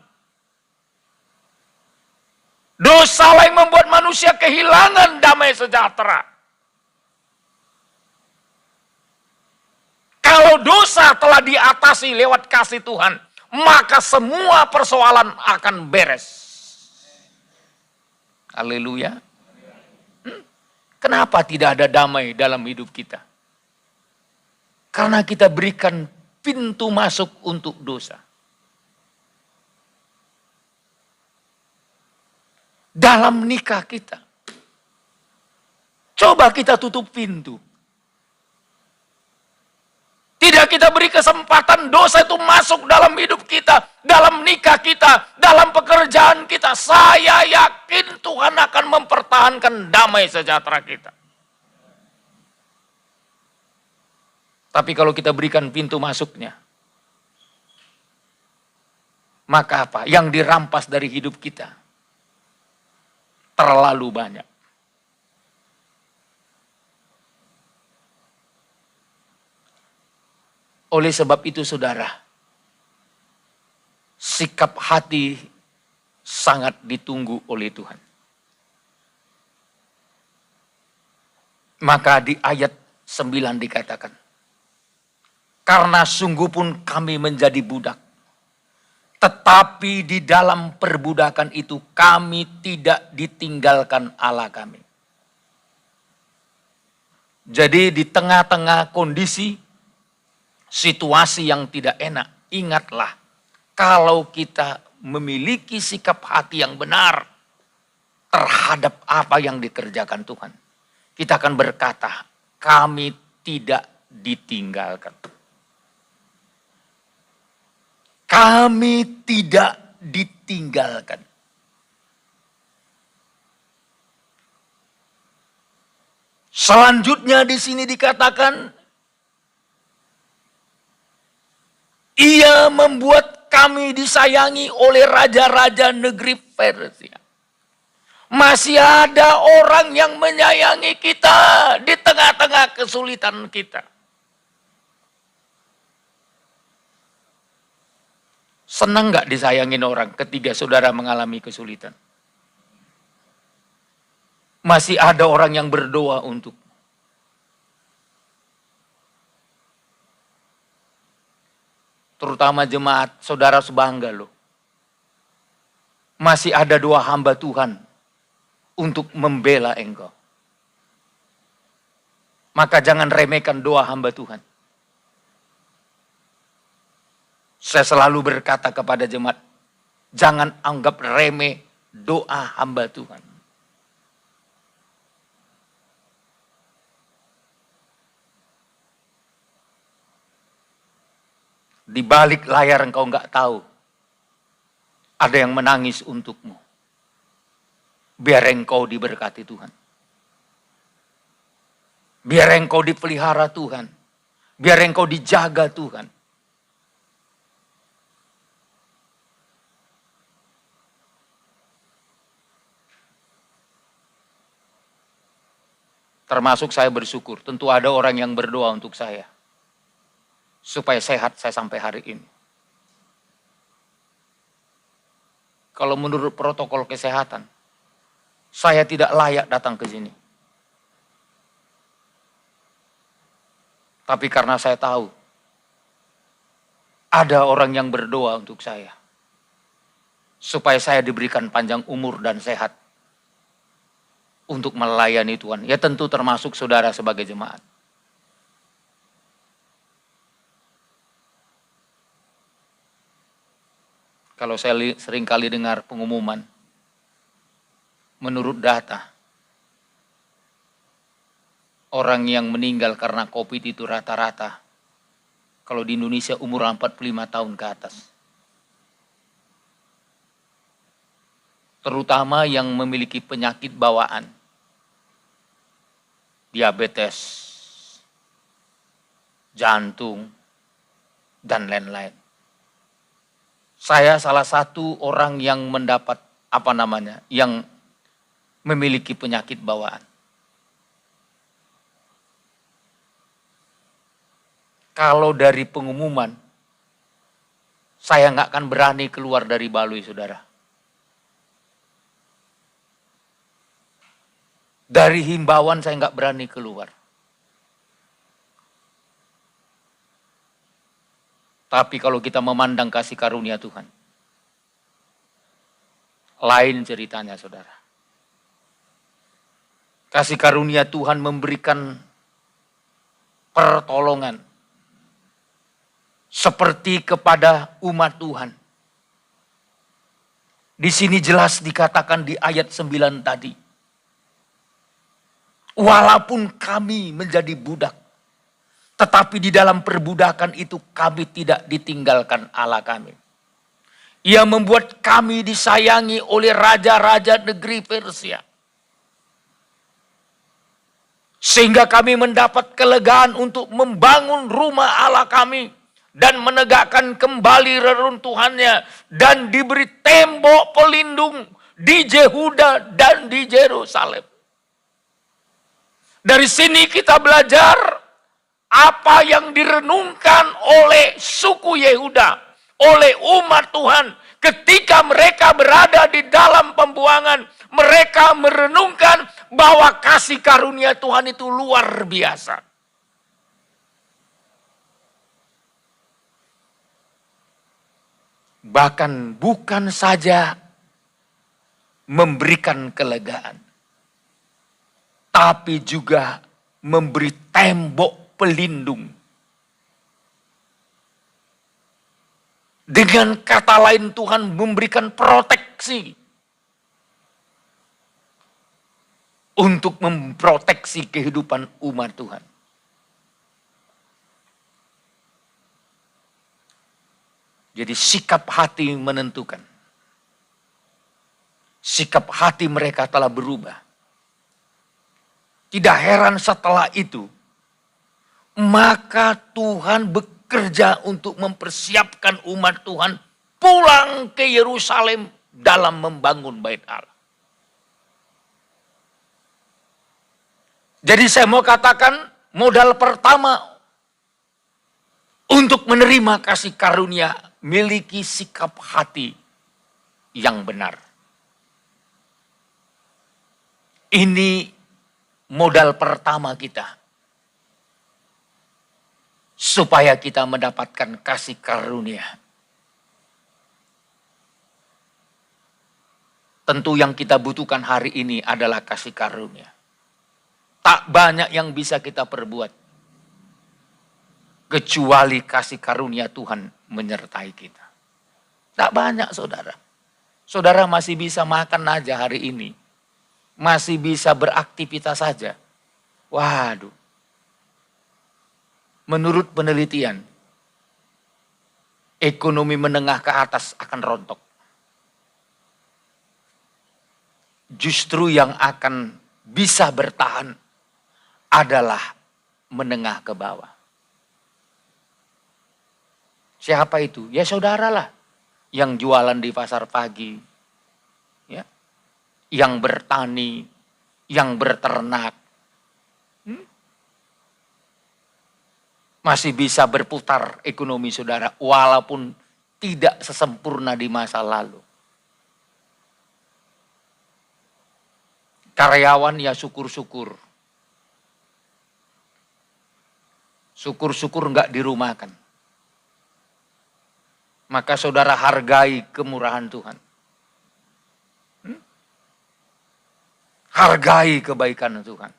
Speaker 1: Dosalah yang membuat manusia kehilangan damai sejahtera. Kalau dosa telah diatasi lewat kasih Tuhan, maka semua persoalan akan beres. Haleluya. Kenapa tidak ada damai dalam hidup kita? Karena kita berikan pintu masuk untuk dosa. Dalam nikah kita. Coba kita tutup pintu. Tidak kita beri kesempatan dosa itu masuk dalam hidup kita, dalam nikah kita, dalam pekerjaan kita. Saya yakin Tuhan akan mempertahankan damai sejahtera kita. Tapi kalau kita berikan pintu masuknya, maka apa? Yang dirampas dari hidup kita terlalu banyak. Oleh sebab itu saudara, sikap hati sangat ditunggu oleh Tuhan. Maka di ayat 9 dikatakan, karena sungguh pun kami menjadi budak, tetapi di dalam perbudakan itu kami tidak ditinggalkan Allah kami. Jadi di tengah-tengah kondisi situasi yang tidak enak, ingatlah kalau kita memiliki sikap hati yang benar terhadap apa yang dikerjakan Tuhan, kita akan berkata, kami tidak ditinggalkan. Kami tidak ditinggalkan. Selanjutnya di sini dikatakan, Ia membuat kami disayangi oleh raja-raja negeri Persia. Masih ada orang yang menyayangi kita di tengah-tengah kesulitan kita. Senang gak disayangin orang ketika saudara mengalami kesulitan? Masih ada orang yang berdoa untuk. Terutama jemaat, saudara sebangga loh. Masih ada 2 hamba Tuhan untuk membela engkau. Maka jangan remehkan doa hamba Tuhan. Saya selalu berkata kepada jemaat, jangan anggap remeh doa hamba Tuhan. Di balik layar engkau enggak tahu. Ada yang menangis untukmu. Biar engkau diberkati Tuhan. Biar engkau dipelihara Tuhan. Biar engkau dijaga Tuhan. Termasuk saya bersyukur. Tentu ada orang yang berdoa untuk saya. Supaya sehat saya sampai hari ini. Kalau menurut protokol kesehatan, saya tidak layak datang ke sini. Tapi karena saya tahu, ada orang yang berdoa untuk saya. Supaya saya diberikan panjang umur dan sehat. Untuk melayani Tuhan. Ya tentu termasuk saudara sebagai jemaat. Kalau saya sering kali dengar pengumuman, menurut data, orang yang meninggal karena COVID itu rata-rata, kalau di Indonesia umur 45 tahun ke atas. Terutama yang memiliki penyakit bawaan, diabetes, jantung, dan lain-lain. Saya salah satu orang yang mendapat yang memiliki penyakit bawaan. Kalau dari pengumuman, saya nggak akan berani keluar dari Balui, saudara. Dari himbauan saya nggak berani keluar. Tapi kalau kita memandang kasih karunia Tuhan, lain ceritanya, saudara. Kasih karunia Tuhan memberikan pertolongan seperti kepada umat Tuhan. Di sini jelas dikatakan di ayat 9 tadi. Walaupun kami menjadi budak, tetapi di dalam perbudakan itu kami tidak ditinggalkan Allah kami. Ia membuat kami disayangi oleh raja-raja negeri Persia. Sehingga kami mendapat kelegaan untuk membangun rumah Allah kami dan menegakkan kembali reruntuhannya dan diberi tembok pelindung di Yehuda dan di Yerusalem. Dari sini kita belajar apa yang direnungkan oleh suku Yehuda, oleh umat Tuhan. Ketika mereka berada di dalam pembuangan, mereka merenungkan bahwa kasih karunia Tuhan itu luar biasa. Bahkan bukan saja memberikan kelegaan, tapi juga memberi tembok pelindung. Dengan kata lain, Tuhan memberikan proteksi untuk memproteksi kehidupan umat Tuhan. Jadi sikap hati menentukan. Sikap hati mereka telah berubah. Tidak heran setelah itu, maka Tuhan bekerja untuk mempersiapkan umat Tuhan pulang ke Yerusalem dalam membangun bait Allah. Jadi saya mau katakan modal pertama untuk menerima kasih karunia, miliki sikap hati yang benar. Ini modal pertama kita, supaya kita mendapatkan kasih karunia. Tentu yang kita butuhkan hari ini adalah kasih karunia. Tak banyak yang bisa kita perbuat, kecuali kasih karunia Tuhan menyertai kita. Tak banyak, saudara. Saudara masih bisa makan aja hari ini. Masih bisa beraktivitas saja. Waduh. Menurut penelitian, ekonomi menengah ke atas akan rontok. Justru yang akan bisa bertahan adalah menengah ke bawah. Siapa itu? Ya saudaralah. Yang jualan di pasar pagi. Ya. Yang bertani. Yang berternak. Masih bisa berputar ekonomi saudara. Walaupun tidak sesempurna di masa lalu. Karyawan ya syukur-syukur. Syukur-syukur enggak dirumahkan. Maka saudara hargai kemurahan Tuhan. Hargai kebaikan Tuhan.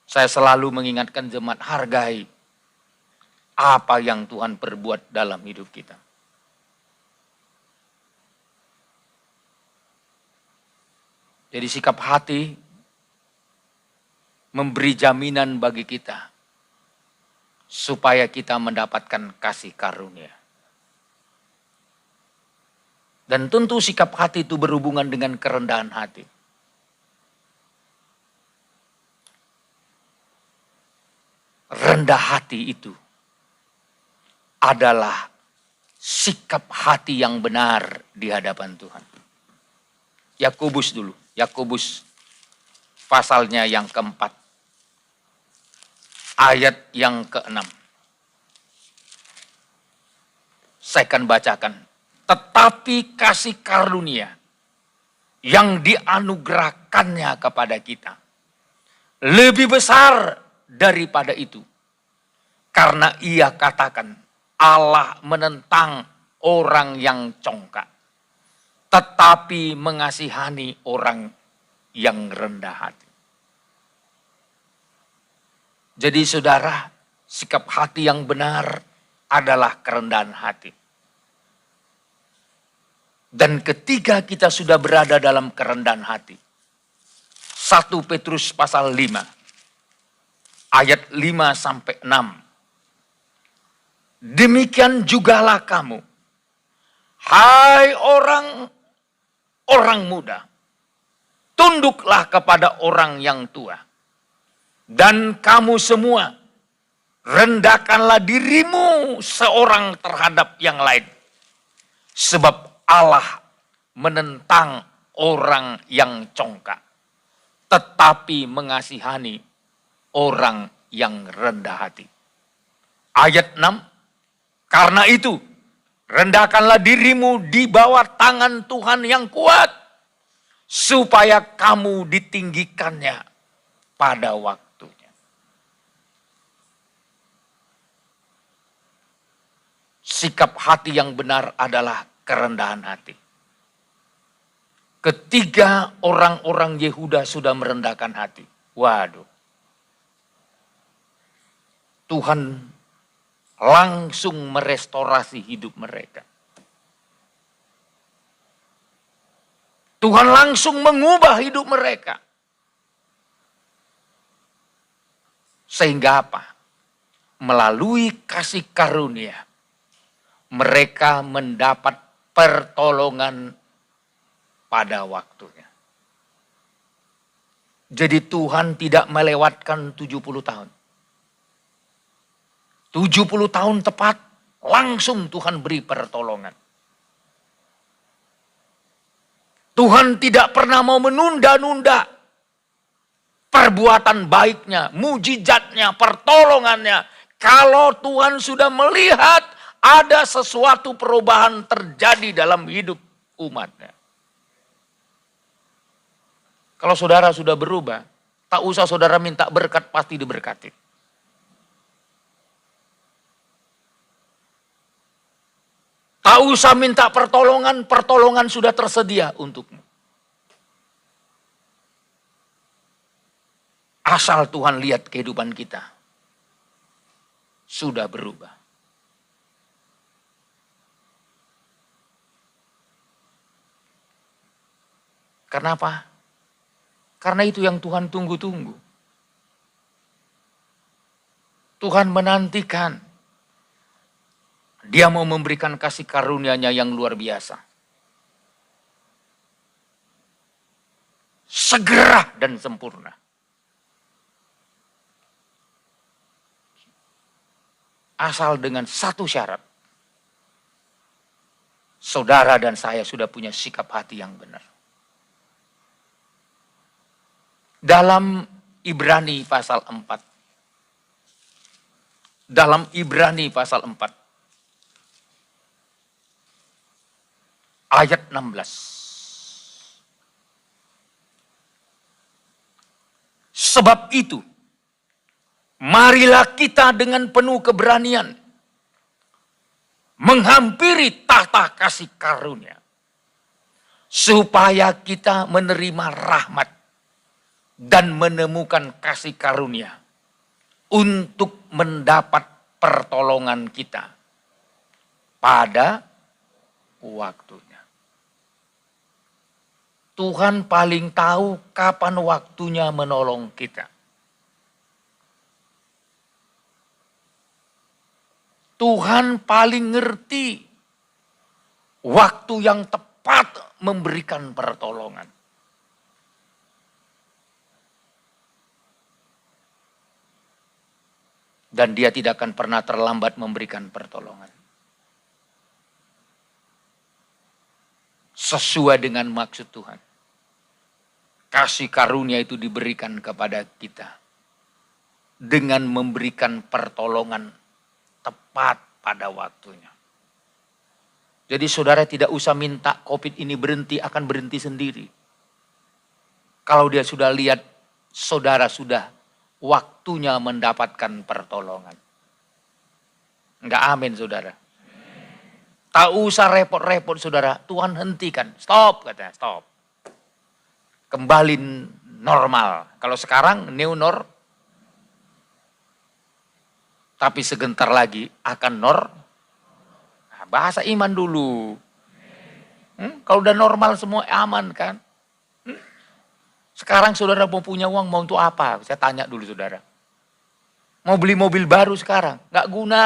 Speaker 1: Saya selalu mengingatkan jemaat, hargai apa yang Tuhan perbuat dalam hidup kita. Jadi sikap hati memberi jaminan bagi kita supaya kita mendapatkan kasih karunia. Dan tentu sikap hati itu berhubungan dengan kerendahan hati. Rendah hati itu adalah sikap hati yang benar di hadapan Tuhan. Yakobus dulu, Yakobus pasalnya yang keempat, ayat yang ke-6. Saya akan bacakan. Tetapi kasih karunia yang dianugerahkannya kepada kita lebih besar daripada itu. Karena ia katakan, Allah menentang orang yang congkak, tetapi mengasihani orang yang rendah hati. Jadi saudara, sikap hati yang benar adalah kerendahan hati. Dan ketika kita sudah berada dalam kerendahan hati, 1 Petrus pasal 5, ayat 5 sampai 6. Demikian jugalah kamu, hai orang muda, tunduklah kepada orang yang tua. Dan kamu semua, rendahkanlah dirimu seorang terhadap yang lain. Sebab Allah menentang orang yang congkak, tetapi mengasihani orang yang rendah hati. Ayat 6, karena itu rendahkanlah dirimu di bawah tangan Tuhan yang kuat, supaya kamu ditinggikannya pada waktunya. Sikap hati yang benar adalah kerendahan hati. Ketiga orang-orang Yehuda sudah merendahkan hati. Waduh. Tuhan langsung merestorasi hidup mereka. Tuhan langsung mengubah hidup mereka. Sehingga apa? Melalui kasih karunia, mereka mendapat pertolongan pada waktunya. Jadi Tuhan tidak melewatkan 70 tahun. 70 tahun tepat, langsung Tuhan beri pertolongan. Tuhan tidak pernah mau menunda-nunda perbuatan baiknya, mujizatnya, pertolongannya. Kalau Tuhan sudah melihat ada sesuatu perubahan terjadi dalam hidup umatnya. Kalau saudara sudah berubah, tak usah saudara minta berkat, pasti diberkati. Tak usah minta pertolongan, pertolongan sudah tersedia untukmu. Asal Tuhan lihat kehidupan kita sudah berubah. Kenapa? Karena itu yang Tuhan tunggu-tunggu. Tuhan menantikan. Dia mau memberikan kasih karunia-Nya yang luar biasa. Segera dan sempurna. Asal dengan satu syarat. Saudara dan saya sudah punya sikap hati yang benar. Dalam Ibrani pasal 4. Dalam Ibrani pasal 4. Ayat 16. Sebab itu, marilah kita dengan penuh keberanian menghampiri tahta kasih karunia, supaya kita menerima rahmat dan menemukan kasih karunia untuk mendapat pertolongan kita pada waktunya. Tuhan paling tahu kapan waktunya menolong kita. Tuhan paling ngerti waktu yang tepat memberikan pertolongan. Dan Dia tidak akan pernah terlambat memberikan pertolongan. Sesuai dengan maksud Tuhan. Kasih karunia itu diberikan kepada kita. Dengan memberikan pertolongan tepat pada waktunya.
Speaker 2: Jadi saudara tidak usah minta COVID ini berhenti, akan berhenti sendiri. Kalau dia sudah lihat saudara sudah waktunya mendapatkan pertolongan. Enggak, amin saudara. Tak usah repot-repot saudara, Tuhan hentikan. Stop katanya, stop. Kembali normal. Kalau sekarang new normal. Tapi sebentar lagi akan Nah, bahasa iman dulu. Kalau udah normal semua aman kan. Sekarang saudara mau punya uang mau untuk apa? Saya tanya dulu saudara. Mau beli mobil baru sekarang? Nggak guna.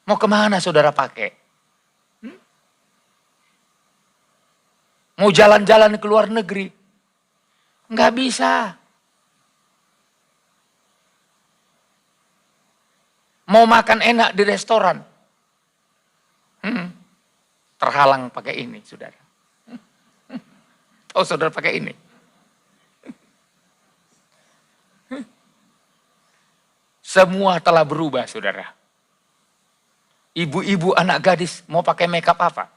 Speaker 2: Mau kemana saudara pakai? Mau jalan-jalan ke luar negeri? Nggak bisa. Mau makan enak di restoran? Terhalang pakai ini, saudara. Oh, saudara pakai ini. Semua telah berubah, saudara. Ibu-ibu, anak gadis mau pakai makeup apa?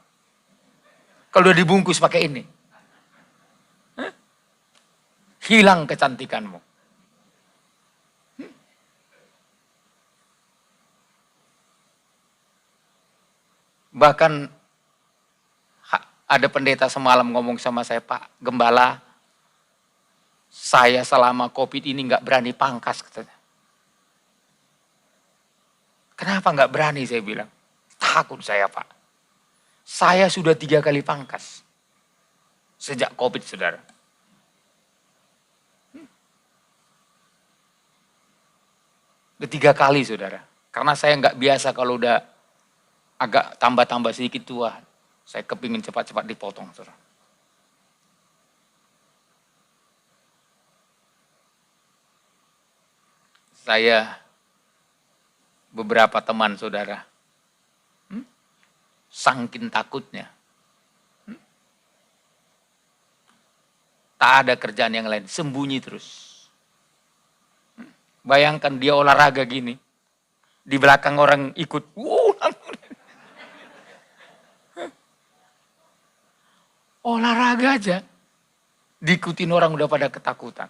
Speaker 2: Kalau udah dibungkus pakai ini. Hilang kecantikanmu. Bahkan ada pendeta semalam ngomong sama saya, Pak Gembala, saya selama COVID ini nggak berani pangkas, katanya. Kenapa nggak berani, saya bilang. Takut saya, Pak. Saya sudah 3 kali pangkas. Sejak COVID, saudara. Udah 3 kali, saudara. Karena saya nggak biasa kalau udah agak tambah-tambah sedikit tua. Saya kepingin cepat-cepat dipotong, saudara. Saya beberapa teman saudara, saking takutnya, tak ada kerjaan yang lain, sembunyi terus. Bayangkan dia olahraga gini, di belakang orang ikut, olahraga aja, diikutin orang udah pada ketakutan.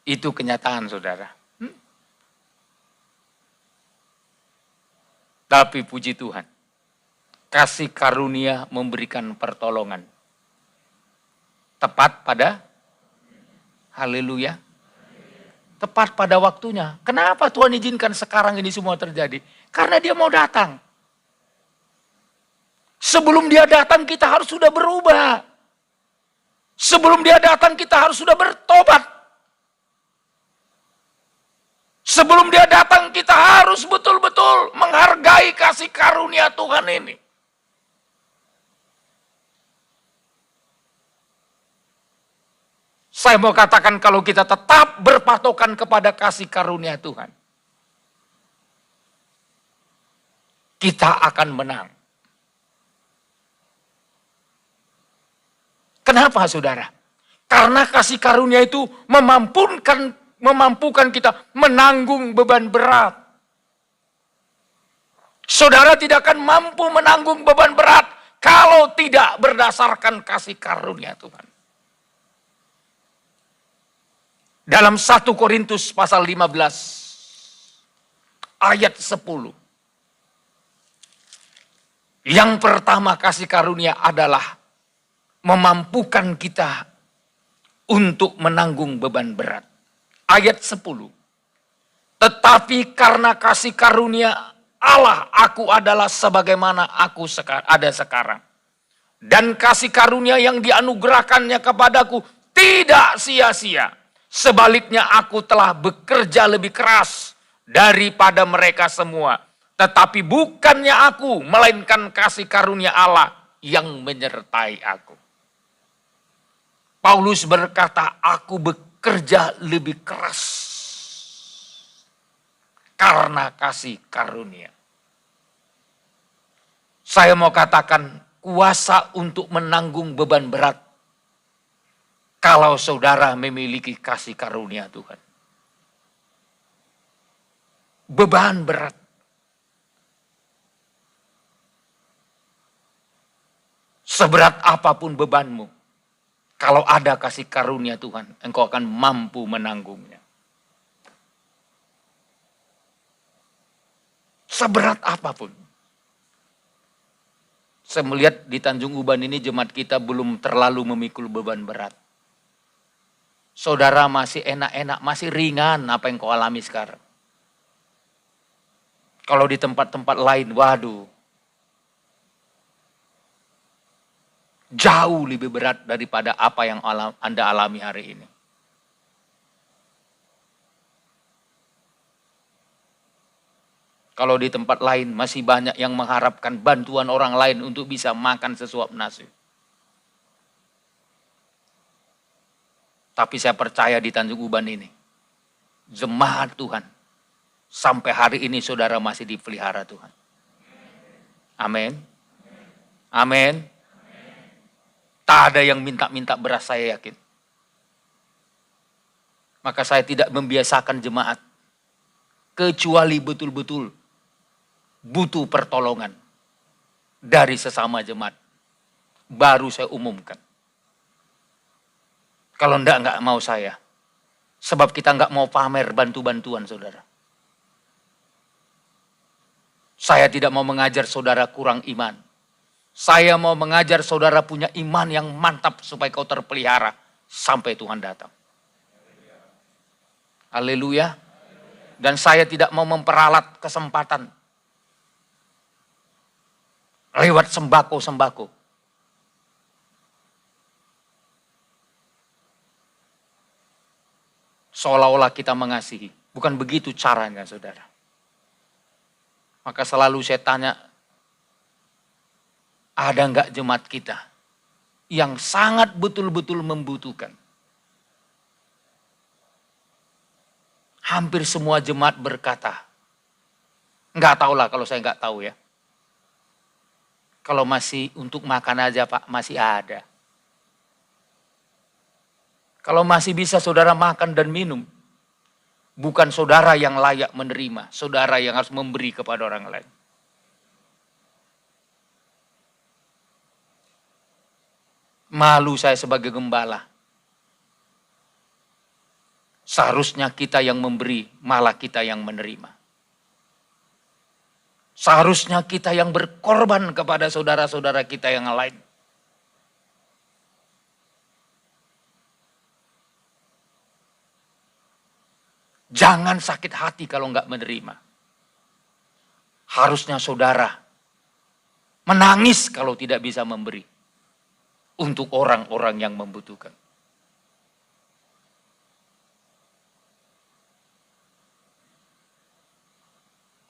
Speaker 2: Itu kenyataan, saudara. Tapi puji Tuhan, kasih karunia memberikan pertolongan. Tepat pada, haleluya, tepat pada waktunya. Kenapa Tuhan izinkan sekarang ini semua terjadi? Karena dia mau datang. Sebelum dia datang kita harus sudah berubah. Sebelum dia datang kita harus sudah bertobat. Sebelum dia datang kita harus betul-betul menghargai kasih karunia Tuhan ini. Saya mau katakan kalau kita tetap berpatokan kepada kasih karunia Tuhan, kita akan menang. Kenapa, saudara? Karena kasih karunia itu memampukan kita menanggung beban berat. Saudara tidak akan mampu menanggung beban berat kalau tidak berdasarkan kasih karunia Tuhan. Dalam 1 Korintus pasal 15 ayat 10. Yang pertama kasih karunia adalah memampukan kita untuk menanggung beban berat. Ayat 10. Tetapi karena kasih karunia Allah, aku adalah sebagaimana aku ada sekarang. Dan kasih karunia yang dianugerahkannya kepadaku tidak sia-sia. Sebaliknya aku telah bekerja lebih keras daripada mereka semua. Tetapi bukannya aku, melainkan kasih karunia Allah yang menyertai aku. Paulus berkata, aku bekerja lebih keras karena kasih karunia. Saya mau katakan kuasa untuk menanggung beban berat Kalau saudara memiliki kasih karunia Tuhan. Beban berat. Seberat apapun bebanmu, kalau ada kasih karunia Tuhan, engkau akan mampu menanggungnya. Seberat apapun. Saya melihat di Tanjung Uban ini jemaat kita belum terlalu memikul beban berat. Saudara masih enak-enak, masih ringan apa yang kau alami sekarang. Kalau di tempat-tempat lain, waduh. Jauh lebih berat daripada apa yang Anda alami hari ini. Kalau di tempat lain masih banyak yang mengharapkan bantuan orang lain untuk bisa makan sesuap nasi. Tapi saya percaya di Tanjung Uban ini, jemaat Tuhan, sampai hari ini saudara masih dipelihara Tuhan. Amin. Amin. Tak ada yang minta-minta beras, saya yakin. Maka saya tidak membiasakan jemaat, kecuali betul-betul butuh pertolongan dari sesama jemaat. Baru saya umumkan. Kalau enggak mau saya. Sebab kita enggak mau pamer bantu-bantuan saudara. Saya tidak mau mengajar saudara kurang iman. Saya mau mengajar saudara punya iman yang mantap supaya kau terpelihara sampai Tuhan datang. Haleluya. Dan saya tidak mau memperalat kesempatan lewat sembako-sembako. Seolah-olah kita mengasihi. Bukan begitu caranya saudara. Maka selalu saya tanya, ada enggak jemaat kita yang sangat betul-betul membutuhkan? Hampir semua jemaat berkata, enggak tahulah kalau saya enggak tahu ya. Kalau masih untuk makan aja Pak, masih ada. Kalau masih bisa saudara makan dan minum, bukan saudara yang layak menerima, saudara yang harus memberi kepada orang lain. Malu saya sebagai gembala. Seharusnya kita yang memberi, malah kita yang menerima. Seharusnya kita yang berkorban kepada saudara-saudara kita yang lain. Jangan sakit hati kalau enggak menerima. Harusnya saudara menangis kalau tidak bisa memberi untuk orang-orang yang membutuhkan.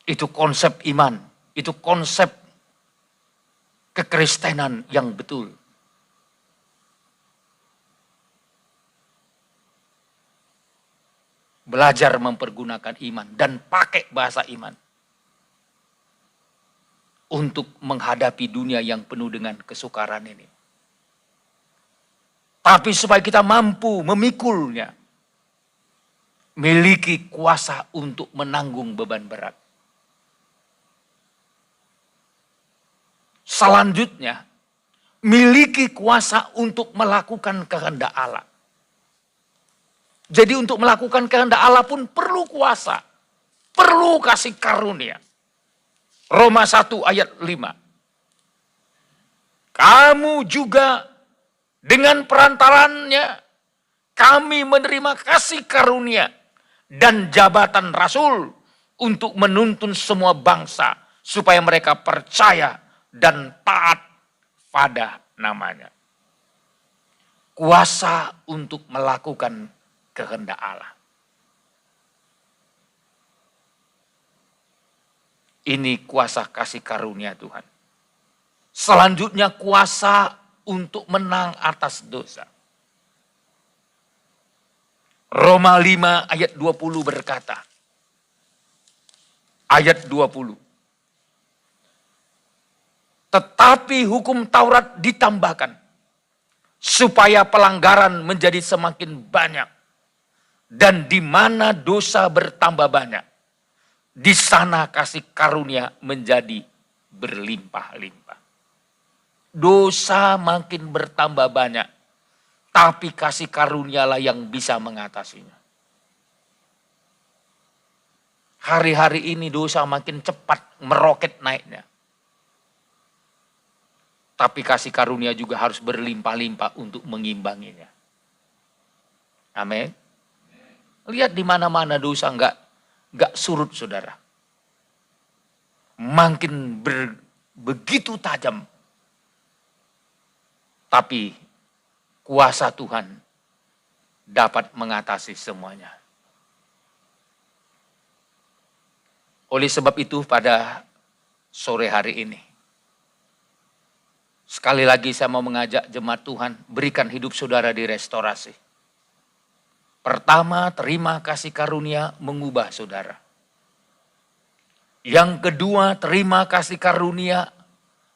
Speaker 2: Itu konsep iman, itu konsep kekristenan yang betul. Belajar mempergunakan iman dan pakai bahasa iman untuk menghadapi dunia yang penuh dengan kesukaran ini. Tapi supaya kita mampu memikulnya, miliki kuasa untuk menanggung beban berat. Selanjutnya, miliki kuasa untuk melakukan kehendak Allah. Jadi untuk melakukan kehendak Allah pun perlu kuasa. Perlu kasih karunia. Roma 1 ayat 5. Kamu juga dengan perantarannya kami menerima kasih karunia dan jabatan rasul untuk menuntun semua bangsa supaya mereka percaya dan taat pada namanya. Kuasa untuk melakukan kehendak Allah. Ini kuasa kasih karunia Tuhan. Selanjutnya kuasa untuk menang atas dosa. Roma 5 ayat 20 berkata. Ayat 20. Tetapi hukum Taurat ditambahkan supaya pelanggaran menjadi semakin banyak. Dan di mana dosa bertambah banyak, di sana kasih karunia menjadi berlimpah-limpah. Dosa makin bertambah banyak, tapi kasih karunialah yang bisa mengatasinya. Hari-hari ini dosa makin cepat meroket naiknya. Tapi kasih karunia juga harus berlimpah-limpah untuk mengimbanginya. Amin. Lihat di mana-mana dosa enggak surut, saudara. Makin begitu tajam. Tapi kuasa Tuhan dapat mengatasi semuanya. Oleh sebab itu pada sore hari ini, sekali lagi saya mau mengajak jemaat Tuhan, berikan hidup saudara direstorasi. Pertama, terima kasih karunia mengubah saudara. Yang kedua, terima kasih karunia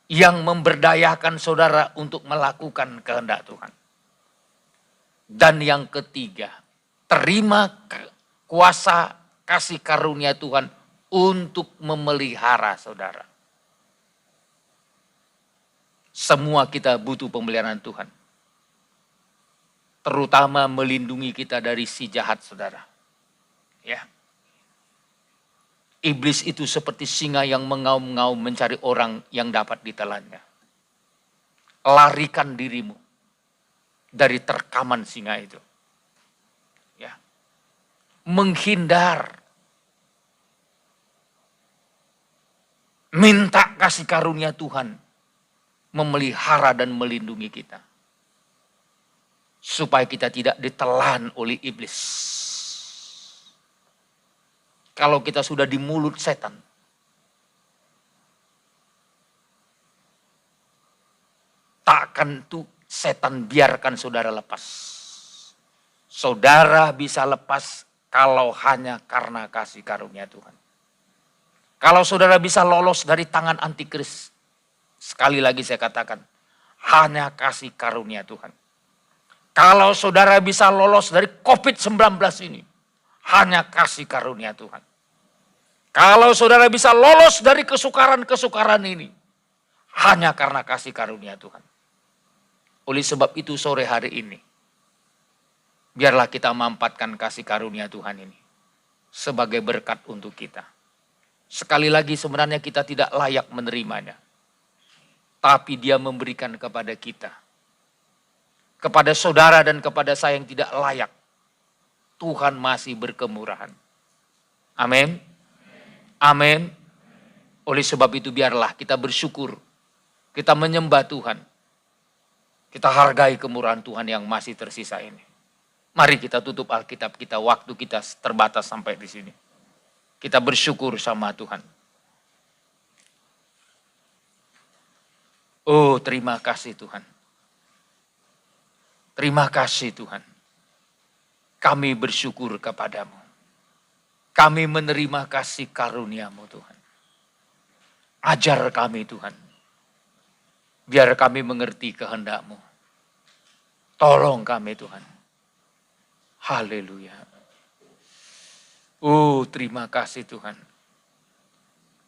Speaker 2: yang memberdayakan saudara untuk melakukan kehendak Tuhan. Dan yang ketiga, terima kuasa kasih karunia Tuhan untuk memelihara saudara. Semua kita butuh pemeliharaan Tuhan. Terutama melindungi kita dari si jahat, saudara. Ya. Iblis itu seperti singa yang mengaum-ngaum mencari orang yang dapat ditelannya. Larikan dirimu dari terkaman singa itu. Ya. Menghindar. Minta kasih karunia Tuhan memelihara dan melindungi kita. Supaya kita tidak ditelan oleh iblis. Kalau kita sudah di mulut setan, takkan tuh setan biarkan saudara lepas. Saudara bisa lepas kalau hanya karena kasih karunia Tuhan. Kalau saudara bisa lolos dari tangan antikris, sekali lagi saya katakan, hanya kasih karunia Tuhan. Kalau saudara bisa lolos dari COVID-19 ini, hanya kasih karunia Tuhan. Kalau saudara bisa lolos dari kesukaran-kesukaran ini, hanya karena kasih karunia Tuhan. Oleh sebab itu sore hari ini, biarlah kita mampatkan kasih karunia Tuhan ini sebagai berkat untuk kita. Sekali lagi sebenarnya kita tidak layak menerimanya. Tapi dia memberikan kepada kita. Kepada saudara dan kepada saya yang tidak layak. Tuhan masih berkemurahan. Amin. Amin. Oleh sebab itu biarlah kita bersyukur. Kita menyembah Tuhan. Kita hargai kemurahan Tuhan yang masih tersisa ini. Mari kita tutup Alkitab kita. Waktu kita terbatas sampai di sini. Kita bersyukur sama Tuhan. Oh, terima kasih Tuhan. Terima kasih Tuhan. Kami bersyukur kepadamu. Kami menerima kasih karunia-Mu Tuhan. Ajar kami Tuhan. Biar kami mengerti kehendak-Mu. Tolong kami Tuhan. Haleluya. Oh, terima kasih Tuhan.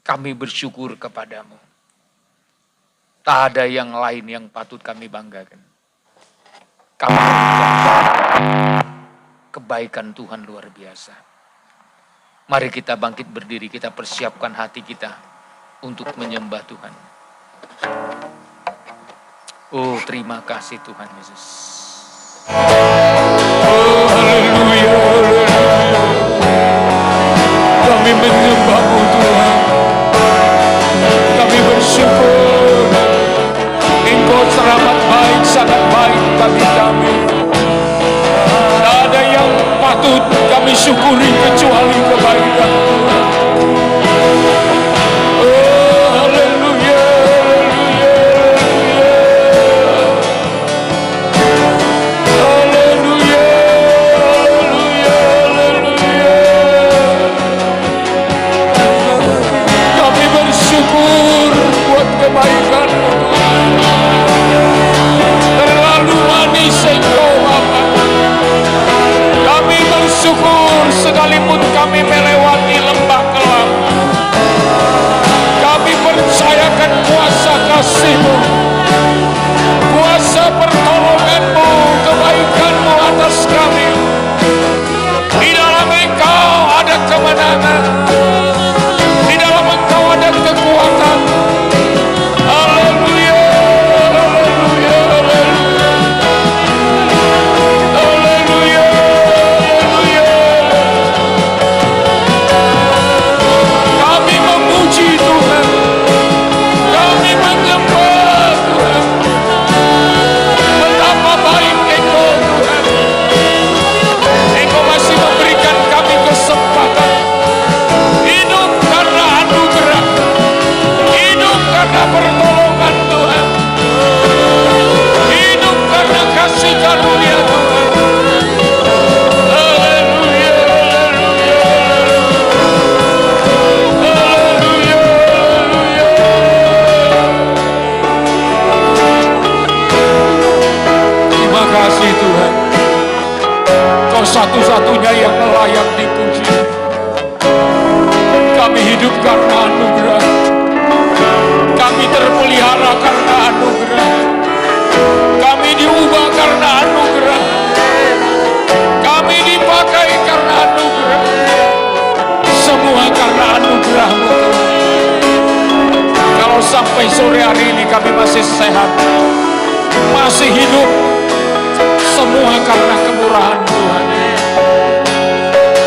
Speaker 2: Kami bersyukur kepadamu. Tak ada yang lain yang patut kami banggakan. Kami kebaikan Tuhan luar biasa. Mari kita bangkit berdiri, kita persiapkan hati kita untuk menyembah Tuhan. Oh, terima kasih Tuhan Yesus. Oh, haleluya, haleluya. Kami menyembah-Mu Tuhan. Kami bersyukur. Engkau teramat baik, sangat baik bagi kami. Tak ada yang patut kami syukuri kecuali kebaikan Tuhan. Oh, haleluya, haleluya, haleluya, haleluya, haleluya.
Speaker 1: sampai sore hari ini kami masih sehat, masih hidup, semua karena kemurahan Tuhan.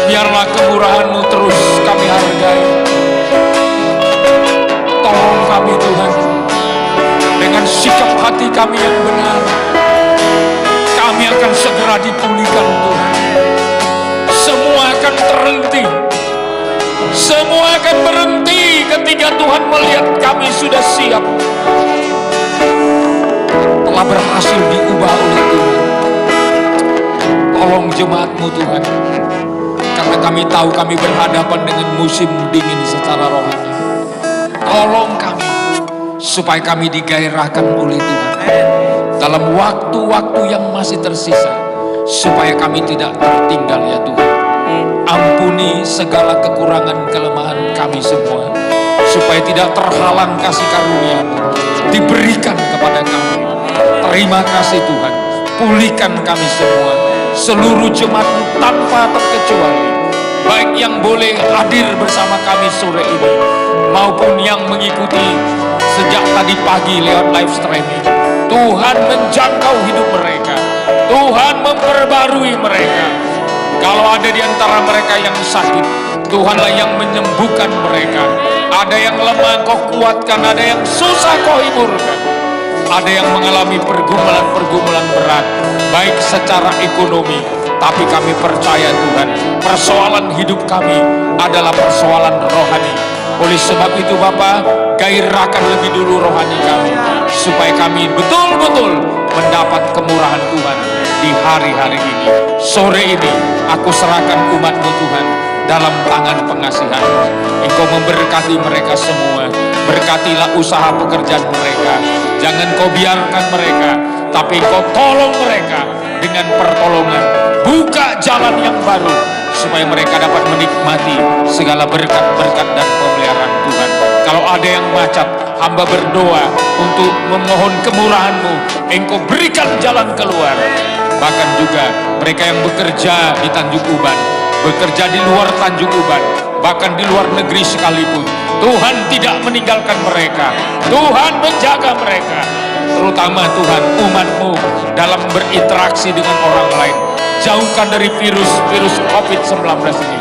Speaker 1: Biarlah kemurahan-Mu terus kami hargai. Tolong kami Tuhan, dengan sikap hati kami yang benar, kami akan segera dipulihkan Tuhan. Semua akan terhenti, semua akan berhenti ketika Tuhan melihat kami sudah siap, telah berhasil diubah oleh Tuhan. Tolong jemaat-Mu Tuhan, karena kami tahu kami berhadapan dengan musim dingin secara rohani. Tolong kami, supaya kami digairahkan oleh Tuhan dalam waktu-waktu yang masih tersisa, supaya kami tidak tertinggal ya Tuhan. Ampuni segala kekurangan kelemahan kami semua, supaya tidak terhalang kasih karunia diberikan kepada kami. Terima kasih Tuhan, pulihkan kami semua, seluruh jemaat-Mu tanpa terkecuali, baik yang boleh hadir bersama kami sore ini maupun yang mengikuti sejak tadi pagi lewat live streaming. Tuhan menjangkau hidup mereka, Tuhan memperbarui mereka. Kalau ada di antara mereka yang sakit, Tuhanlah yang menyembuhkan mereka. Ada yang lemah, Kau kuatkan. Ada yang susah, Kau hiburkan. Ada yang mengalami pergumulan-pergumulan berat, baik secara ekonomi, tapi kami percaya Tuhan, persoalan hidup kami adalah persoalan rohani. Oleh sebab itu Bapa, gairahkan lebih dulu rohani kami, supaya kami betul-betul mendapat kemurahan Tuhan di hari-hari ini. Sore ini aku serahkan umat-Mu Tuhan dalam tangan pengasihan. Engkau memberkati mereka semua, berkatilah usaha pekerjaan mereka. Jangan Kau biarkan mereka, tapi Kau tolong mereka dengan pertolongan. Buka jalan yang baru, supaya mereka dapat menikmati segala berkat-berkat dan pemeliharaan Tuhan. Kalau ada yang macet, hamba berdoa untuk memohon kemurahan-Mu, Engkau berikan jalan keluar. Bahkan juga mereka yang bekerja di Tanjung Uban, bekerja di luar Tanjung Uban, bahkan di luar negeri sekalipun, Tuhan tidak meninggalkan mereka. Tuhan menjaga mereka, terutama Tuhan umat-Mu dalam berinteraksi dengan orang lain. Jauhkan dari virus COVID-19 ini.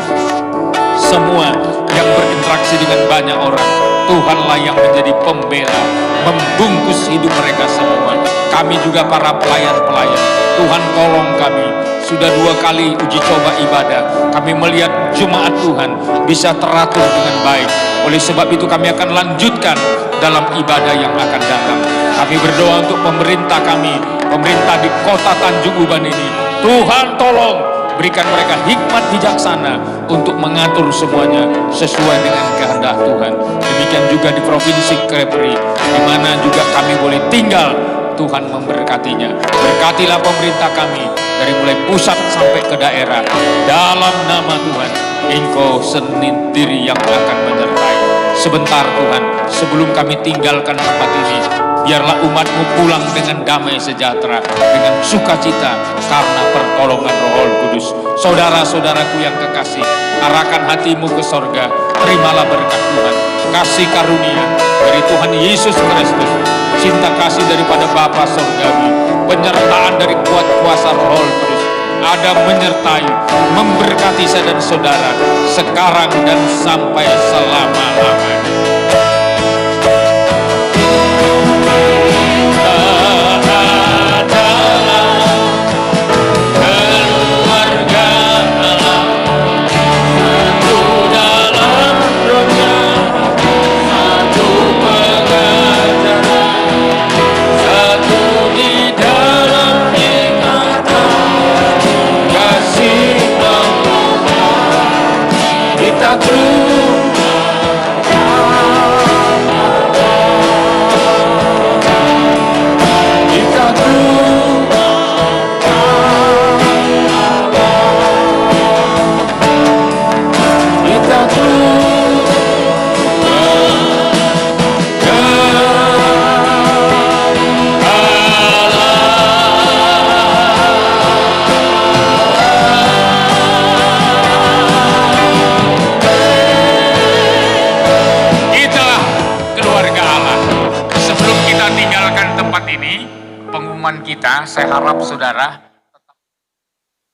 Speaker 1: Semua yang berinteraksi dengan banyak orang, Tuhanlah yang menjadi pembela, membungkus hidup mereka semua. Kami juga para pelayan-pelayan, Tuhan tolong kami. Sudah 2 kali uji coba ibadah, kami melihat jemaat Tuhan bisa teratur dengan baik. Oleh sebab itu kami akan lanjutkan dalam ibadah yang akan datang. Kami berdoa untuk pemerintah kami, pemerintah di kota Tanjung Uban ini. Tuhan tolong berikan mereka hikmat bijaksana untuk mengatur semuanya sesuai dengan kehendak Tuhan. Demikian juga di Provinsi Kepri, di mana juga kami boleh tinggal. Tuhan memberkatinya. Berkatilah pemerintah kami dari mulai pusat sampai ke daerah. Dalam nama Tuhan, Engkau sendiri yang akan menyertai. Sebentar Tuhan, sebelum kami tinggalkan tempat ini, biarlah umat-Mu pulang dengan damai sejahtera, dengan sukacita karena pertolongan Roh Kudus. Saudara-saudaraku yang kekasih, arahkan hatimu ke sorga, terimalah berkat Tuhan, kasih karunia dari Tuhan Yesus Kristus, cinta kasih daripada Bapa Surgawi, penyertaan dari kuat kuasa Roh Kudus, ada menyertai, memberkati saya dan saudara, sekarang dan sampai selama-lamanya.
Speaker 3: Kita
Speaker 1: saya harap saudara